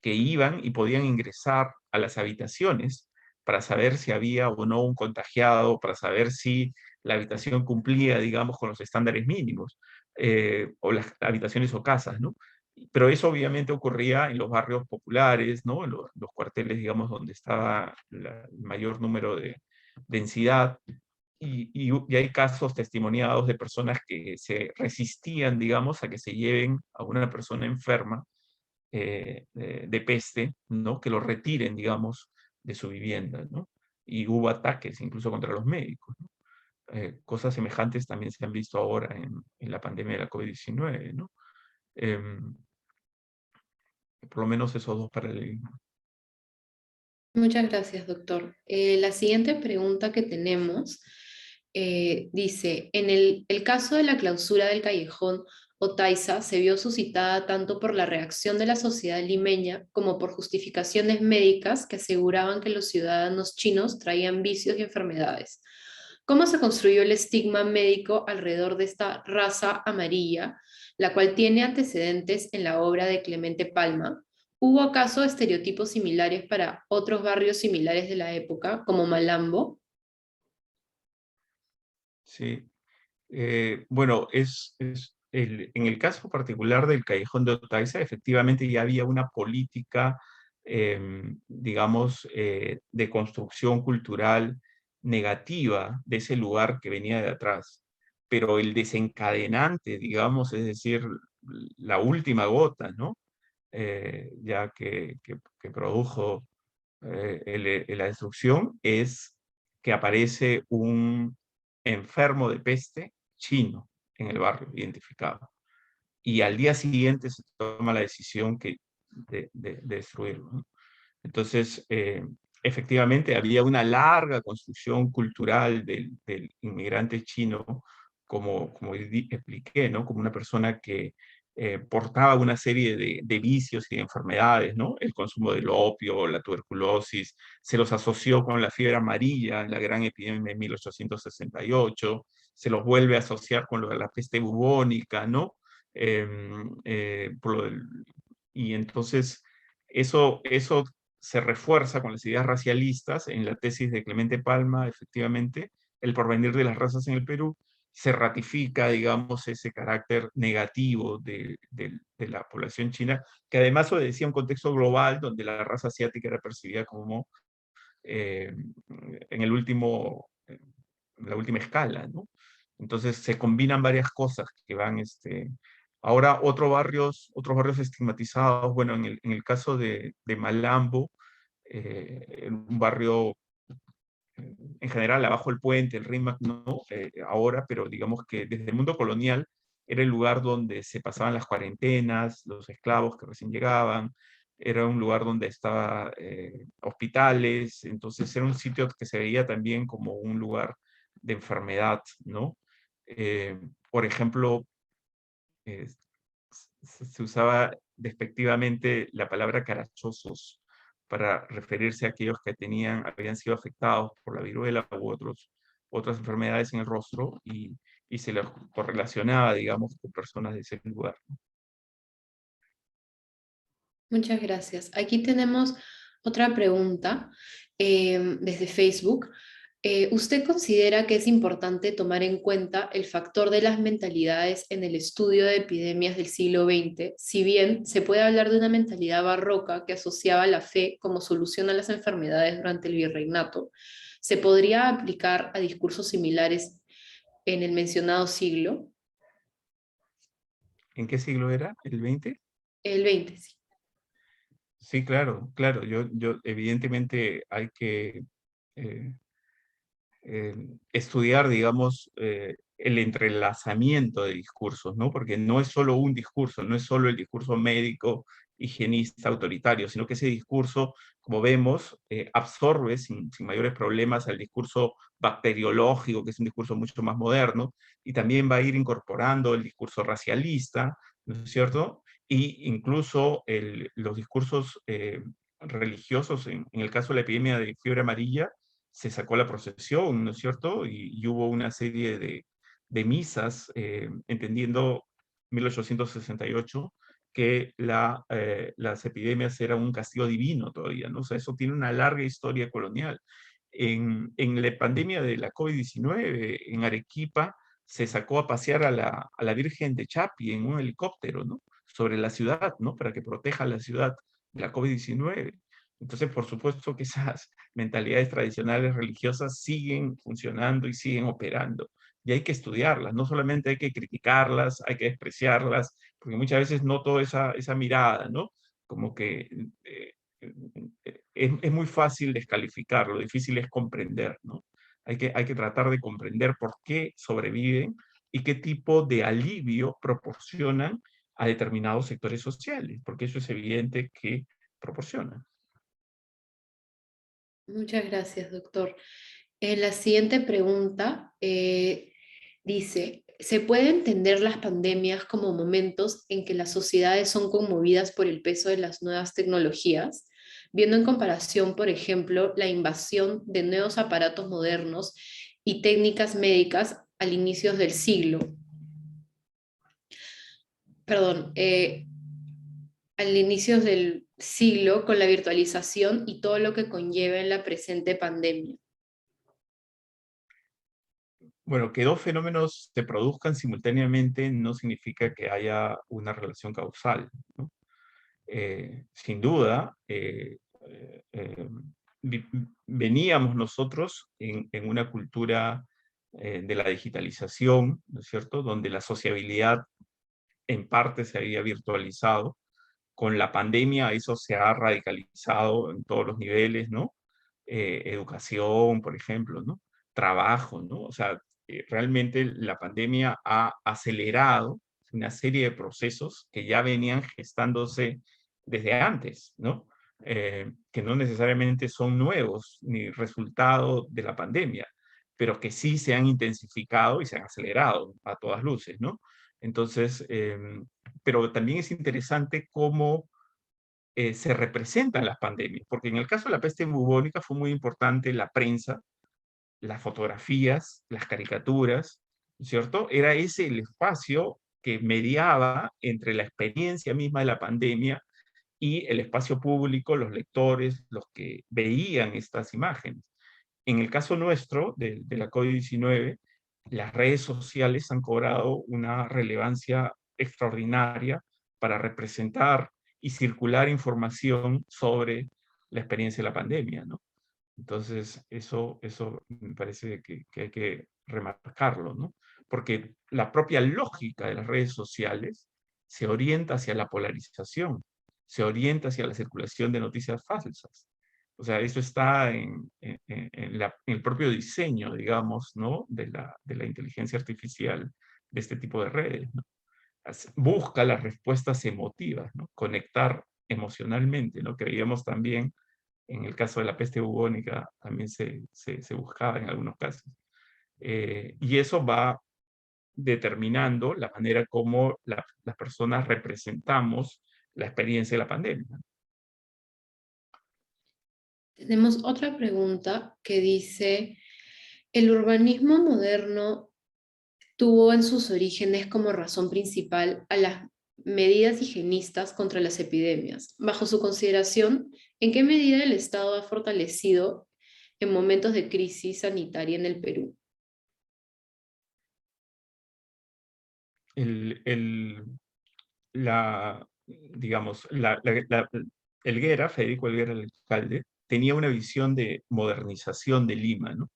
Speaker 2: que iban y podían ingresar a las habitaciones para saber si había o no un contagiado, para saber si la habitación cumplía, digamos, con los estándares mínimos, o las habitaciones o casas, ¿no? Pero eso obviamente ocurría en los barrios populares, ¿no? En los cuarteles, digamos, donde estaba el mayor número de densidad. Y hay casos testimoniados de personas que se resistían, digamos, a que se lleven a una persona enferma de peste, ¿no? Que lo retiren, digamos, de su vivienda, ¿no? Y hubo ataques incluso contra los médicos, ¿no? Cosas semejantes también se han visto ahora en la pandemia de la COVID-19, ¿no? Em, por lo menos esos dos paralelismos.
Speaker 1: Muchas gracias, doctor. La siguiente pregunta que tenemos dice, en el caso de la clausura del callejón Otaiza se vio suscitada tanto por la reacción de la sociedad limeña como por justificaciones médicas que aseguraban que los ciudadanos chinos traían vicios y enfermedades. ¿Cómo se construyó el estigma médico alrededor de esta raza amarilla, la cual tiene antecedentes en la obra de Clemente Palma? ¿Hubo acaso estereotipos similares para otros barrios similares de la época, como Malambo?
Speaker 2: Sí. Bueno, en el caso particular del Callejón de Otaiza, efectivamente ya había una política, digamos, de construcción cultural negativa de ese lugar que venía de atrás. Pero el desencadenante, digamos, es decir, la última gota, ¿no? Ya que produjo la destrucción, es que aparece un enfermo de peste chino en el barrio, identificado. Y al día siguiente se toma la decisión de destruirlo, ¿no? Entonces, efectivamente, había una larga construcción cultural del inmigrante chino, como expliqué, ¿no? Como una persona que portaba una serie de vicios y de enfermedades, ¿no? El consumo del opio, la tuberculosis, se los asoció con la fiebre amarilla en la gran epidemia de 1868, se los vuelve a asociar con lo de la peste bubónica, ¿no? Por lo y entonces eso se refuerza con las ideas racialistas en la tesis de Clemente Palma, efectivamente, el porvenir de las razas en el Perú, se ratifica, digamos, ese carácter negativo de la población china, que además obedecía a un contexto global donde la raza asiática era percibida como eh, en el último, en la última escala, ¿no? Entonces se combinan varias cosas que van, ahora otros barrios estigmatizados, bueno, en el caso de Malambo, un barrio en general abajo el puente, el Rímac, no ahora, pero digamos que desde el mundo colonial era el lugar donde se pasaban las cuarentenas, los esclavos que recién llegaban, era un lugar donde estaba hospitales, entonces era un sitio que se veía también como un lugar de enfermedad, ¿no? Por ejemplo, eh, se usaba despectivamente la palabra carachosos para referirse a aquellos que habían sido afectados por la viruela u otras enfermedades en el rostro y se los correlacionaba, digamos, con personas de ese lugar.
Speaker 1: Muchas gracias. Aquí tenemos otra pregunta desde Facebook. ¿Usted considera que es importante tomar en cuenta el factor de las mentalidades en el estudio de epidemias del siglo XX? Si bien se puede hablar de una mentalidad barroca que asociaba la fe como solución a las enfermedades durante el virreinato, ¿se podría aplicar a discursos similares en el mencionado siglo?
Speaker 2: ¿En qué siglo era? ¿El 20?
Speaker 1: El 20, sí.
Speaker 2: Sí, claro, claro. Yo evidentemente hay que eh, estudiar, digamos, el entrelazamiento de discursos, ¿no? Porque no es solo un discurso, no es solo el discurso médico, higienista, autoritario, sino que ese discurso, como vemos, absorbe sin mayores problemas al discurso bacteriológico, que es un discurso mucho más moderno, y también va a ir incorporando el discurso racialista, ¿no es cierto? Y incluso los discursos religiosos, en el caso de la epidemia de fiebre amarilla, se sacó la procesión, ¿no es cierto? Y hubo una serie de misas, entendiendo 1868, que las epidemias eran un castigo divino todavía, ¿no? O sea, eso tiene una larga historia colonial. En la pandemia de la COVID-19, en Arequipa, se sacó a pasear a la Virgen de Chapi en un helicóptero, ¿no? Sobre la ciudad, ¿no? Para que proteja la ciudad de la COVID-19. Entonces, por supuesto que esas mentalidades tradicionales religiosas siguen funcionando y siguen operando. Y hay que estudiarlas, no solamente hay que criticarlas, hay que despreciarlas, porque muchas veces noto esa mirada, ¿no? Como que es muy fácil descalificar, lo difícil es comprender, ¿no? Hay que tratar de comprender por qué sobreviven y qué tipo de alivio proporcionan a determinados sectores sociales, porque eso es evidente que proporcionan.
Speaker 1: Muchas gracias, doctor. La siguiente pregunta dice, ¿se puede entender las pandemias como momentos en que las sociedades son conmovidas por el peso de las nuevas tecnologías? Viendo en comparación, por ejemplo, la invasión de nuevos aparatos modernos y técnicas médicas al inicio del siglo. Perdón, al inicio del siglo con la virtualización y todo lo que conlleva en la presente pandemia.
Speaker 2: Bueno, que dos fenómenos se produzcan simultáneamente no significa que haya una relación causal, ¿no? Sin duda, vi- veníamos nosotros en una cultura de la digitalización, ¿no es cierto?, donde la sociabilidad en parte se había virtualizado. Con la pandemia eso se ha radicalizado en todos los niveles, ¿no? Educación, por ejemplo, ¿no? Trabajo, ¿no? O sea, realmente la pandemia ha acelerado una serie de procesos que ya venían gestándose desde antes, ¿no? Que no necesariamente son nuevos ni resultado de la pandemia, pero que sí se han intensificado y se han acelerado a todas luces, ¿no? Entonces, pero también es interesante cómo se representan las pandemias, porque en el caso de la peste bubónica fue muy importante la prensa, las fotografías, las caricaturas, ¿cierto? Era ese el espacio que mediaba entre la experiencia misma de la pandemia y el espacio público, los lectores, los que veían estas imágenes. En el caso nuestro, de la COVID-19, las redes sociales han cobrado una relevancia extraordinaria para representar y circular información sobre la experiencia de la pandemia, ¿no? Entonces, eso me parece que hay que remarcarlo, ¿no? Porque la propia lógica de las redes sociales se orienta hacia la polarización, se orienta hacia la circulación de noticias falsas. O sea, eso está en el propio diseño, digamos, ¿no? De la inteligencia artificial de este tipo de redes, ¿no? Busca las respuestas emotivas, ¿no? Conectar emocionalmente, ¿no? Que veíamos también en el caso de la peste bubónica, también se buscaba en algunos casos. Y eso va determinando la manera como las personas representamos la experiencia de la pandemia.
Speaker 1: Tenemos otra pregunta que dice, ¿el urbanismo moderno tuvo en sus orígenes como razón principal a las medidas higienistas contra las epidemias? Bajo su consideración, ¿en qué medida el Estado ha fortalecido en momentos de crisis sanitaria en el Perú?
Speaker 2: El, el, digamos, Helguera, Federico Helguera, el alcalde, tenía una visión de modernización de Lima, ¿no?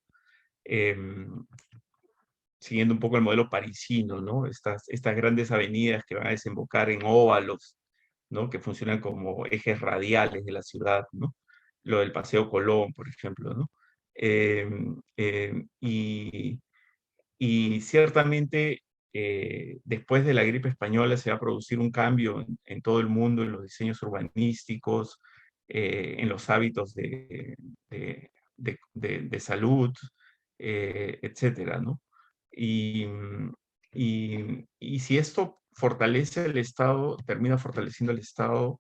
Speaker 2: Siguiendo un poco el modelo parisino, ¿no? Estas grandes avenidas que van a desembocar en óvalos, ¿no? Que funcionan como ejes radiales de la ciudad, ¿no? Lo del Paseo Colón, por ejemplo, ¿no? Em, em, y, y ciertamente después de la gripe española se va a producir un cambio en todo el mundo, en los diseños urbanísticos, en los hábitos de, de salud, etcétera, ¿no? Y, y si esto fortalece el Estado, termina fortaleciendo el Estado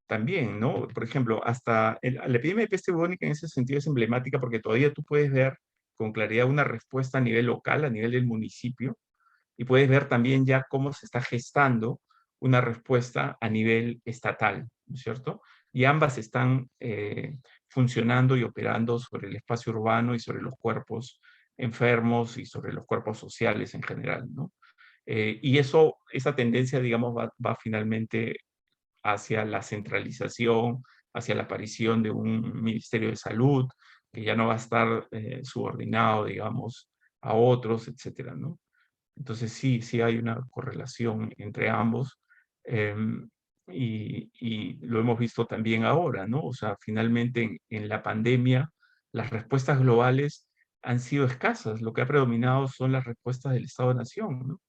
Speaker 2: también, ¿no? Por ejemplo, hasta la epidemia de peste bubónica en ese sentido es emblemática porque todavía tú puedes ver con claridad una respuesta a nivel local, a nivel del municipio, y puedes ver también ya cómo se está gestando una respuesta a nivel estatal, ¿no es cierto? Y ambas están funcionando y operando sobre el espacio urbano y sobre los cuerpos enfermos y sobre los cuerpos sociales en general, ¿no? Y eso, esa tendencia, digamos, va finalmente hacia la centralización, hacia la aparición de un Ministerio de Salud, que ya no va a estar subordinado, digamos, a otros, etcétera, ¿no? Entonces sí hay una correlación entre ambos, y lo hemos visto también ahora, ¿no? O sea, finalmente en la pandemia las respuestas globales han sido escasas, lo que ha predominado son las respuestas del Estado-Nación, ¿no?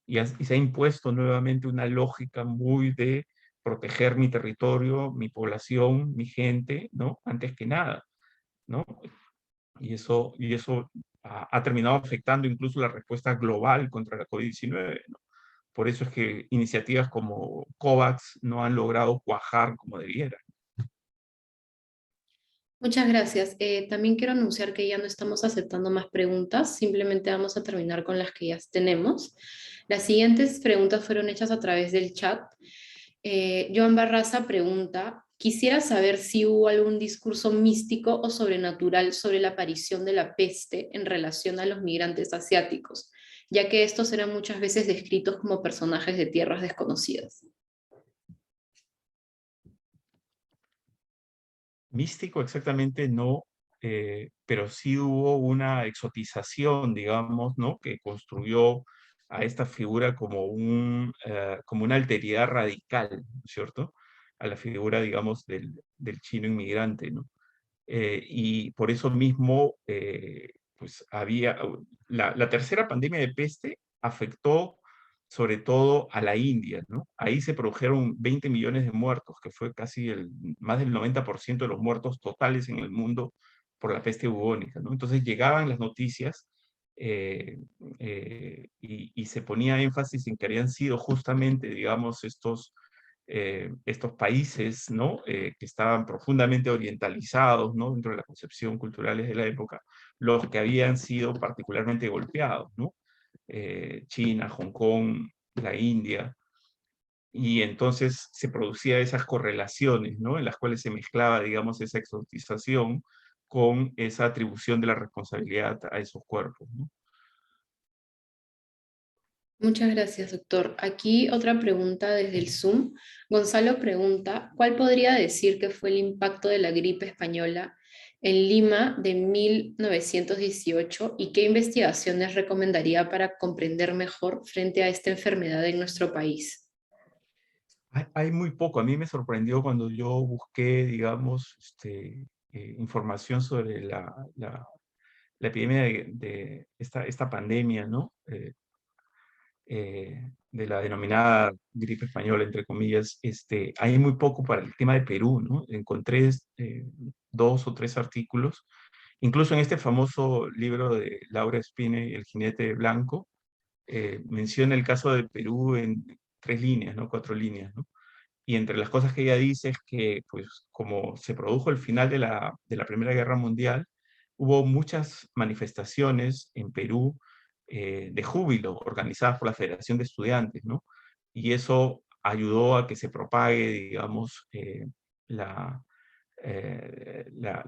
Speaker 2: Y se ha impuesto nuevamente una lógica muy de proteger mi territorio, mi población, mi gente, ¿no? Antes que nada, ¿no? Y eso ha terminado afectando incluso la respuesta global contra la COVID-19, ¿no? Por eso es que iniciativas como COVAX no han logrado cuajar como debieran.
Speaker 1: Muchas gracias. También quiero anunciar que ya no estamos aceptando más preguntas, simplemente vamos a terminar con las que ya tenemos. Las siguientes preguntas fueron hechas a través del chat. Joan Barraza pregunta, quisiera saber si hubo algún discurso místico o sobrenatural sobre la aparición de la peste en relación a los migrantes asiáticos, ya que estos eran muchas veces descritos como personajes de tierras desconocidas.
Speaker 2: Místico exactamente no, pero sí hubo una exotización, digamos, ¿no? Que construyó a esta figura como, como una alteridad radical, ¿no es cierto? A la figura, digamos, del chino inmigrante, ¿no? Y por eso mismo, pues había, la tercera pandemia de peste afectó sobre todo a la India, ¿no? Ahí se produjeron 20 millones de muertos, que fue casi más del 90% de los muertos totales en el mundo por la peste bubónica, ¿no? Entonces llegaban las noticias y se ponía énfasis en que habían sido justamente, digamos, estos países, ¿no? Que estaban profundamente orientalizados, ¿no? Dentro de las concepción culturales de la época, los que habían sido particularmente golpeados, ¿no? China, Hong Kong, la India, y entonces se producía esas correlaciones, ¿no? En las cuales se mezclaba, digamos, esa exotización con esa atribución de la responsabilidad a esos cuerpos, ¿no?
Speaker 1: Muchas gracias, doctor. Aquí otra pregunta desde el Zoom. Gonzalo pregunta, ¿cuál podría decir que fue el impacto de la gripe española en Lima de 1918 y qué investigaciones recomendaría para comprender mejor frente a esta enfermedad en nuestro país?
Speaker 2: Hay muy poco. A mí me sorprendió cuando yo busqué, digamos, información sobre la epidemia de esta pandemia, ¿no? de la denominada gripe española, entre comillas, hay muy poco para el tema de Perú, ¿no? Encontré 2 o 3 artículos, incluso en este famoso libro de Laura Spine, El jinete blanco, menciona el caso de Perú en 3 líneas, ¿no? 4 líneas, ¿no? Y entre las cosas que ella dice es que, pues, como se produjo el final de la Primera Guerra Mundial, hubo muchas manifestaciones en Perú de júbilo organizadas por la Federación de Estudiantes, ¿no? Y eso ayudó a que se propague, digamos, la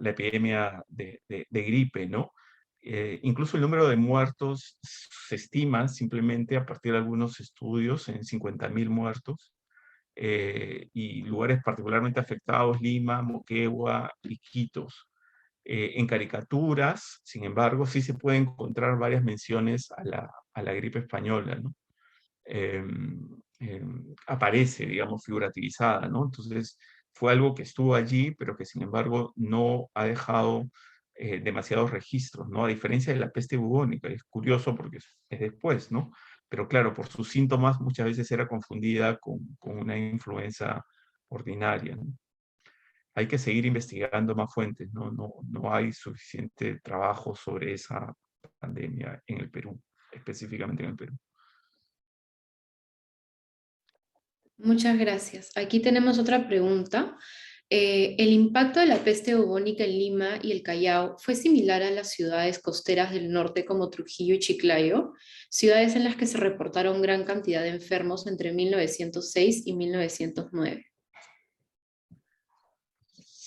Speaker 2: epidemia de gripe, ¿no? Incluso el número de muertos se estima simplemente a partir de algunos estudios en 50.000 muertos, y lugares particularmente afectados, Lima, Moquegua, Iquitos. En caricaturas, sin embargo, sí se pueden encontrar varias menciones a la gripe española, ¿no? Aparece, digamos, figurativizada, ¿no? Entonces, fue algo que estuvo allí, pero que sin embargo no ha dejado demasiados registros, ¿no? A diferencia de la peste bubónica, es curioso porque es después, ¿no? Pero claro, por sus síntomas muchas veces era confundida con una influenza ordinaria, ¿no? Hay que seguir investigando más fuentes, ¿no? No hay suficiente trabajo sobre esa pandemia en el Perú, específicamente en el Perú.
Speaker 1: Muchas gracias. Aquí tenemos otra pregunta. ¿El impacto de la peste bubónica en Lima y el Callao fue similar a las ciudades costeras del norte como Trujillo y Chiclayo, ciudades en las que se reportaron gran cantidad de enfermos entre 1906 y 1909?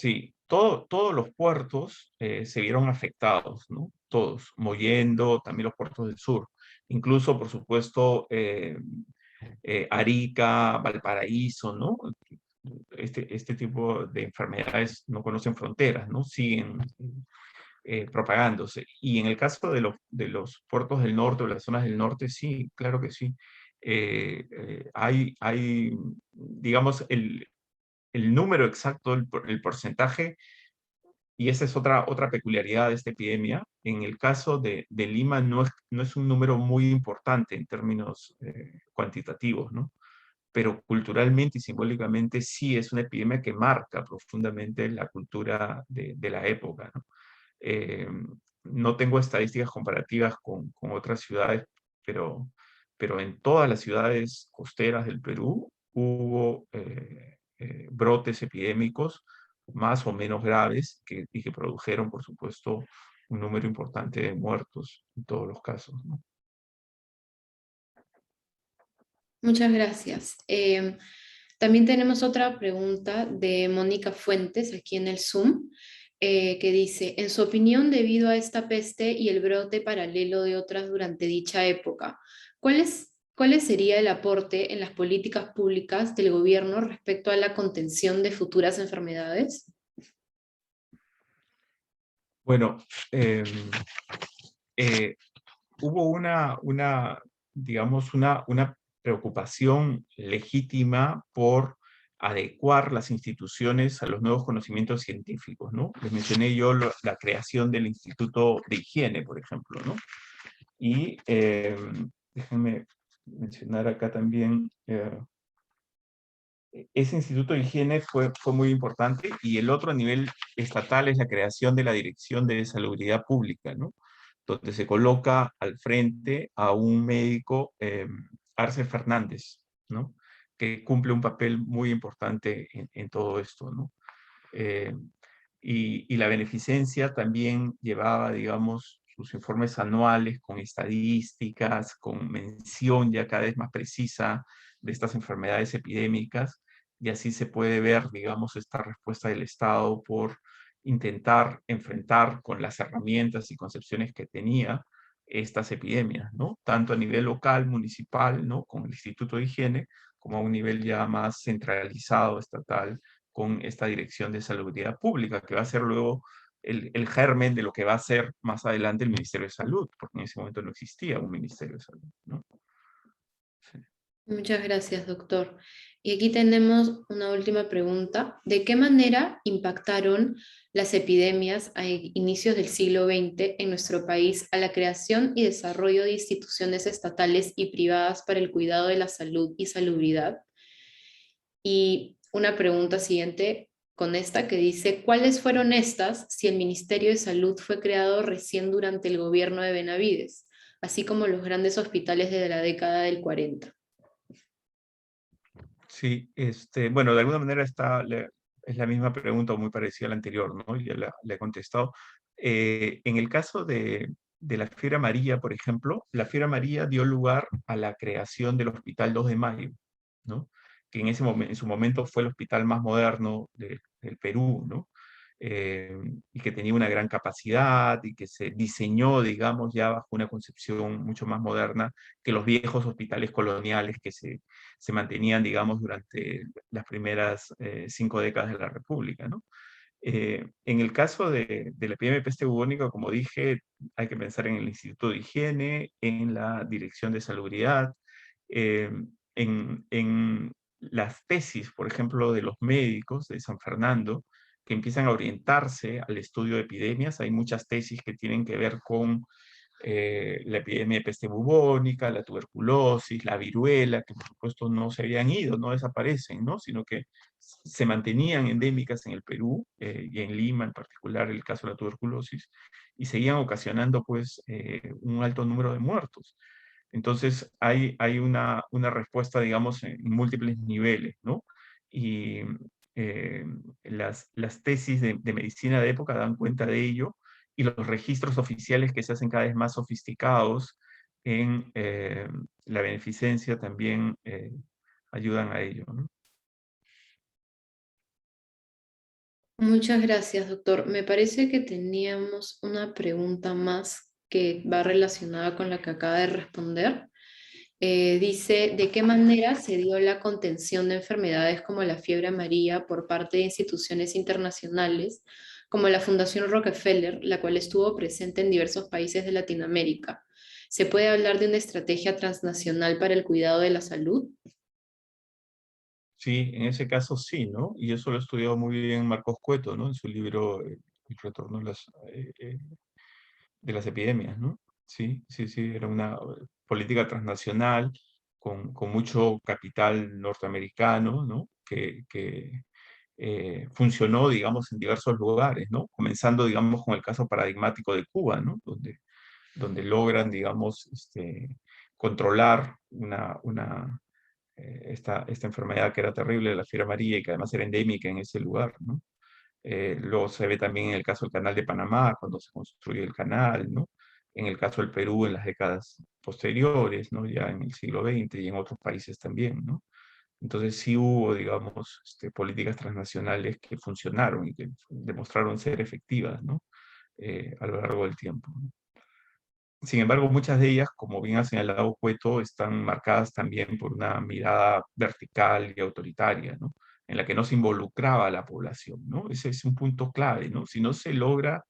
Speaker 2: Sí, todos los puertos se vieron afectados, ¿no? Todos, Mollendo, también los puertos del sur. Incluso, por supuesto, Arica, Valparaíso, ¿no? Este tipo de enfermedades no conocen fronteras, ¿no? Siguen propagándose. Y en el caso de los puertos del norte o las zonas del norte, sí, claro que sí. Hay, digamos, el número exacto, el porcentaje, y esa es otra peculiaridad de esta epidemia. En el caso de Lima no es un número muy importante en términos cuantitativos, ¿no? Pero culturalmente y simbólicamente sí es una epidemia que marca profundamente la cultura de la época, ¿no? Eh, no tengo estadísticas comparativas con otras ciudades, pero en todas las ciudades costeras del Perú hubo brotes epidémicos más o menos graves y que produjeron, por supuesto, un número importante de muertos en todos los casos, ¿no?
Speaker 1: Muchas gracias. También tenemos otra pregunta de Mónica Fuentes aquí en el Zoom, que dice, en su opinión, debido a esta peste y el brote paralelo de otras durante dicha época, ¿cuál sería el aporte en las políticas públicas del gobierno respecto a la contención de futuras enfermedades?
Speaker 2: Bueno, eh, hubo digamos, una preocupación legítima por adecuar las instituciones a los nuevos conocimientos científicos, ¿no? Les mencioné yo la creación del Instituto de Higiene, por ejemplo, ¿no? Y déjenme mencionar acá también, ese Instituto de Higiene fue muy importante, y el otro a nivel estatal es la creación de la Dirección de Salubridad Pública, ¿no? Donde se coloca al frente a un médico, Arce Fernández, ¿no? Que cumple un papel muy importante en todo esto, ¿no? Eh, y la beneficencia también llevaba, digamos, sus informes anuales con estadísticas, con mención ya cada vez más precisa de estas enfermedades epidémicas, y así se puede ver, digamos, esta respuesta del Estado por intentar enfrentar con las herramientas y concepciones que tenía estas epidemias, ¿no? Tanto a nivel local, municipal, ¿no? Con el Instituto de Higiene, como a un nivel ya más centralizado, estatal, con esta Dirección de Salubridad Pública, que va a ser luego el germen de lo que va a ser más adelante el Ministerio de Salud, porque en ese momento no existía un Ministerio de Salud, ¿no? Sí.
Speaker 1: Muchas gracias, doctor. Y aquí tenemos una última pregunta. ¿De qué manera impactaron las epidemias a inicios del siglo XX en nuestro país a la creación y desarrollo de instituciones estatales y privadas para el cuidado de la salud y salubridad? Y una pregunta siguiente con esta que dice, ¿cuáles fueron estas si el Ministerio de Salud fue creado recién durante el gobierno de Benavides, así como los grandes hospitales de la década del 40?
Speaker 2: Sí, bueno, de alguna manera es la misma pregunta o muy parecida a la anterior, ¿no? Ya la he contestado. En el caso de la fiebre amarilla, por ejemplo, la fiebre amarilla dio lugar a la creación del Hospital 2 de Mayo, ¿no? Que en su momento fue el hospital más moderno del Perú, ¿no? Eh, y que tenía una gran capacidad y que se diseñó, digamos, ya bajo una concepción mucho más moderna que los viejos hospitales coloniales que se mantenían, digamos, durante las primeras 5 décadas de la República, ¿no? En el caso de la epidemia de peste bubónica, como dije, hay que pensar en el Instituto de Higiene, en la Dirección de Salubridad, eh, en las tesis, por ejemplo, de los médicos de San Fernando, que empiezan a orientarse al estudio de epidemias. Hay muchas tesis que tienen que ver con la epidemia de peste bubónica, la tuberculosis, la viruela, que por supuesto no se habían ido, no desaparecen, ¿no? Sino que se mantenían endémicas en el Perú y en Lima en particular el caso de la tuberculosis, y seguían ocasionando pues un alto número de muertos. Entonces hay una respuesta, digamos, en múltiples niveles, ¿no? Y eh, las tesis de medicina de época dan cuenta de ello, y los registros oficiales que se hacen cada vez más sofisticados en la beneficencia también ayudan a ello, ¿no?
Speaker 1: Muchas gracias, doctor. Me parece que teníamos una pregunta más que va relacionada con la que acaba de responder. Dice, ¿de qué manera se dio la contención de enfermedades como la fiebre amarilla por parte de instituciones internacionales, como la Fundación Rockefeller, la cual estuvo presente en diversos países de Latinoamérica? ¿Se puede hablar de una estrategia transnacional para el cuidado de la salud?
Speaker 2: Sí, en ese caso sí, ¿no? Y eso lo ha estudiado muy bien Marcos Cueto, ¿no? En su libro El retorno de las epidemias, ¿no? Sí, sí, sí, era una política transnacional con mucho capital norteamericano, ¿no? Que funcionó, digamos, en diversos lugares, ¿no? Comenzando, digamos, con el caso paradigmático de Cuba, ¿no? Donde logran, digamos, controlar esta enfermedad que era terrible, la fiebre amarilla, y que además era endémica en ese lugar, ¿no? Luego se ve también en el caso del Canal de Panamá, cuando se construye el canal, ¿no? En el caso del Perú en las décadas posteriores, ¿no? Ya en el siglo XX y en otros países también, ¿no? Entonces sí hubo, digamos, políticas transnacionales que funcionaron y que demostraron ser efectivas, ¿no? A lo largo del tiempo, ¿no? Sin embargo, muchas de ellas, como bien ha señalado Cueto, están marcadas también por una mirada vertical y autoritaria, ¿no? En la que no se involucraba a la población, ¿no? Ese es un punto clave, ¿no? Si no se logra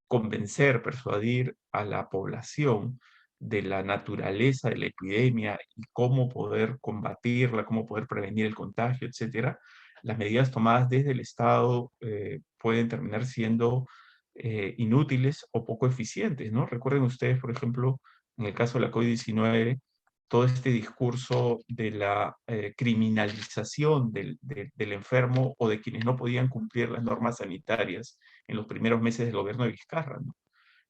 Speaker 2: convencer, persuadir a la población de la naturaleza de la epidemia y cómo poder combatirla, cómo poder prevenir el contagio, etcétera, las medidas tomadas desde el Estado pueden terminar siendo inútiles o poco eficientes, ¿no? Recuerden ustedes, por ejemplo, en el caso de la COVID-19, todo este discurso de la criminalización del enfermo o de quienes no podían cumplir las normas sanitarias en los primeros meses del gobierno de Vizcarra, ¿no?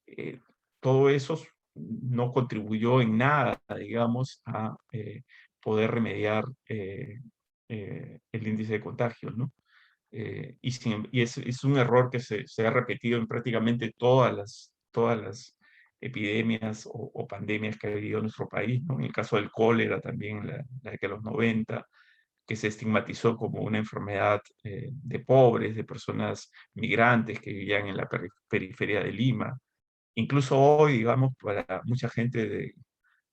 Speaker 2: Eh, Todo eso no contribuyó en nada, digamos, a poder remediar el índice de contagio, ¿no? Es un error que se ha repetido en prácticamente todas las epidemias o pandemias que ha vivido nuestro país, ¿no? En el caso del cólera también, en la década de los 90, que se estigmatizó como una enfermedad de pobres, de personas migrantes que vivían en la periferia de Lima. Incluso hoy, digamos, para mucha gente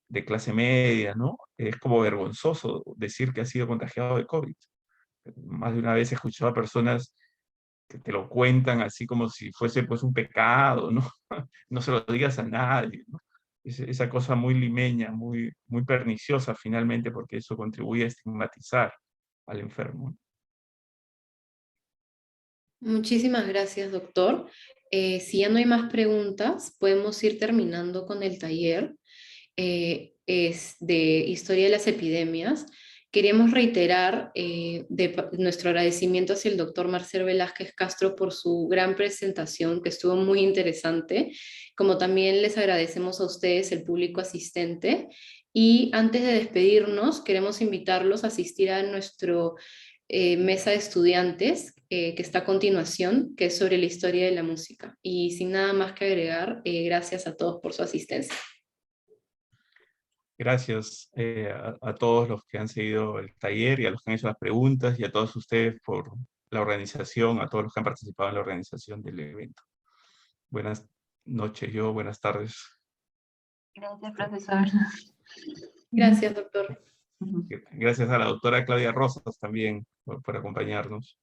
Speaker 2: de clase media, ¿no? Es como vergonzoso decir que ha sido contagiado de COVID. Más de una vez he escuchado a personas que te lo cuentan así como si fuese pues un pecado, ¿no? No se lo digas a nadie, ¿no? esa cosa muy limeña, muy perniciosa finalmente, porque eso contribuye a estigmatizar al enfermo.
Speaker 1: Muchísimas gracias, doctor. Si ya no hay más preguntas, podemos ir terminando con el taller. Es de Historia de las Epidemias. Queremos reiterar nuestro agradecimiento hacia el doctor Marcel Velázquez Castro por su gran presentación, que estuvo muy interesante, como también les agradecemos a ustedes, el público asistente. Y antes de despedirnos, queremos invitarlos a asistir a nuestro mesa de estudiantes que está a continuación, que es sobre la historia de la música. Y sin nada más que agregar, gracias a todos por su asistencia.
Speaker 2: Gracias a todos los que han seguido el taller y a los que han hecho las preguntas y a todos ustedes por la organización, a todos los que han participado en la organización del evento. Buenas noches, buenas tardes.
Speaker 3: Gracias, profesor.
Speaker 1: Gracias, doctor.
Speaker 2: Gracias a la doctora Claudia Rosas también por acompañarnos.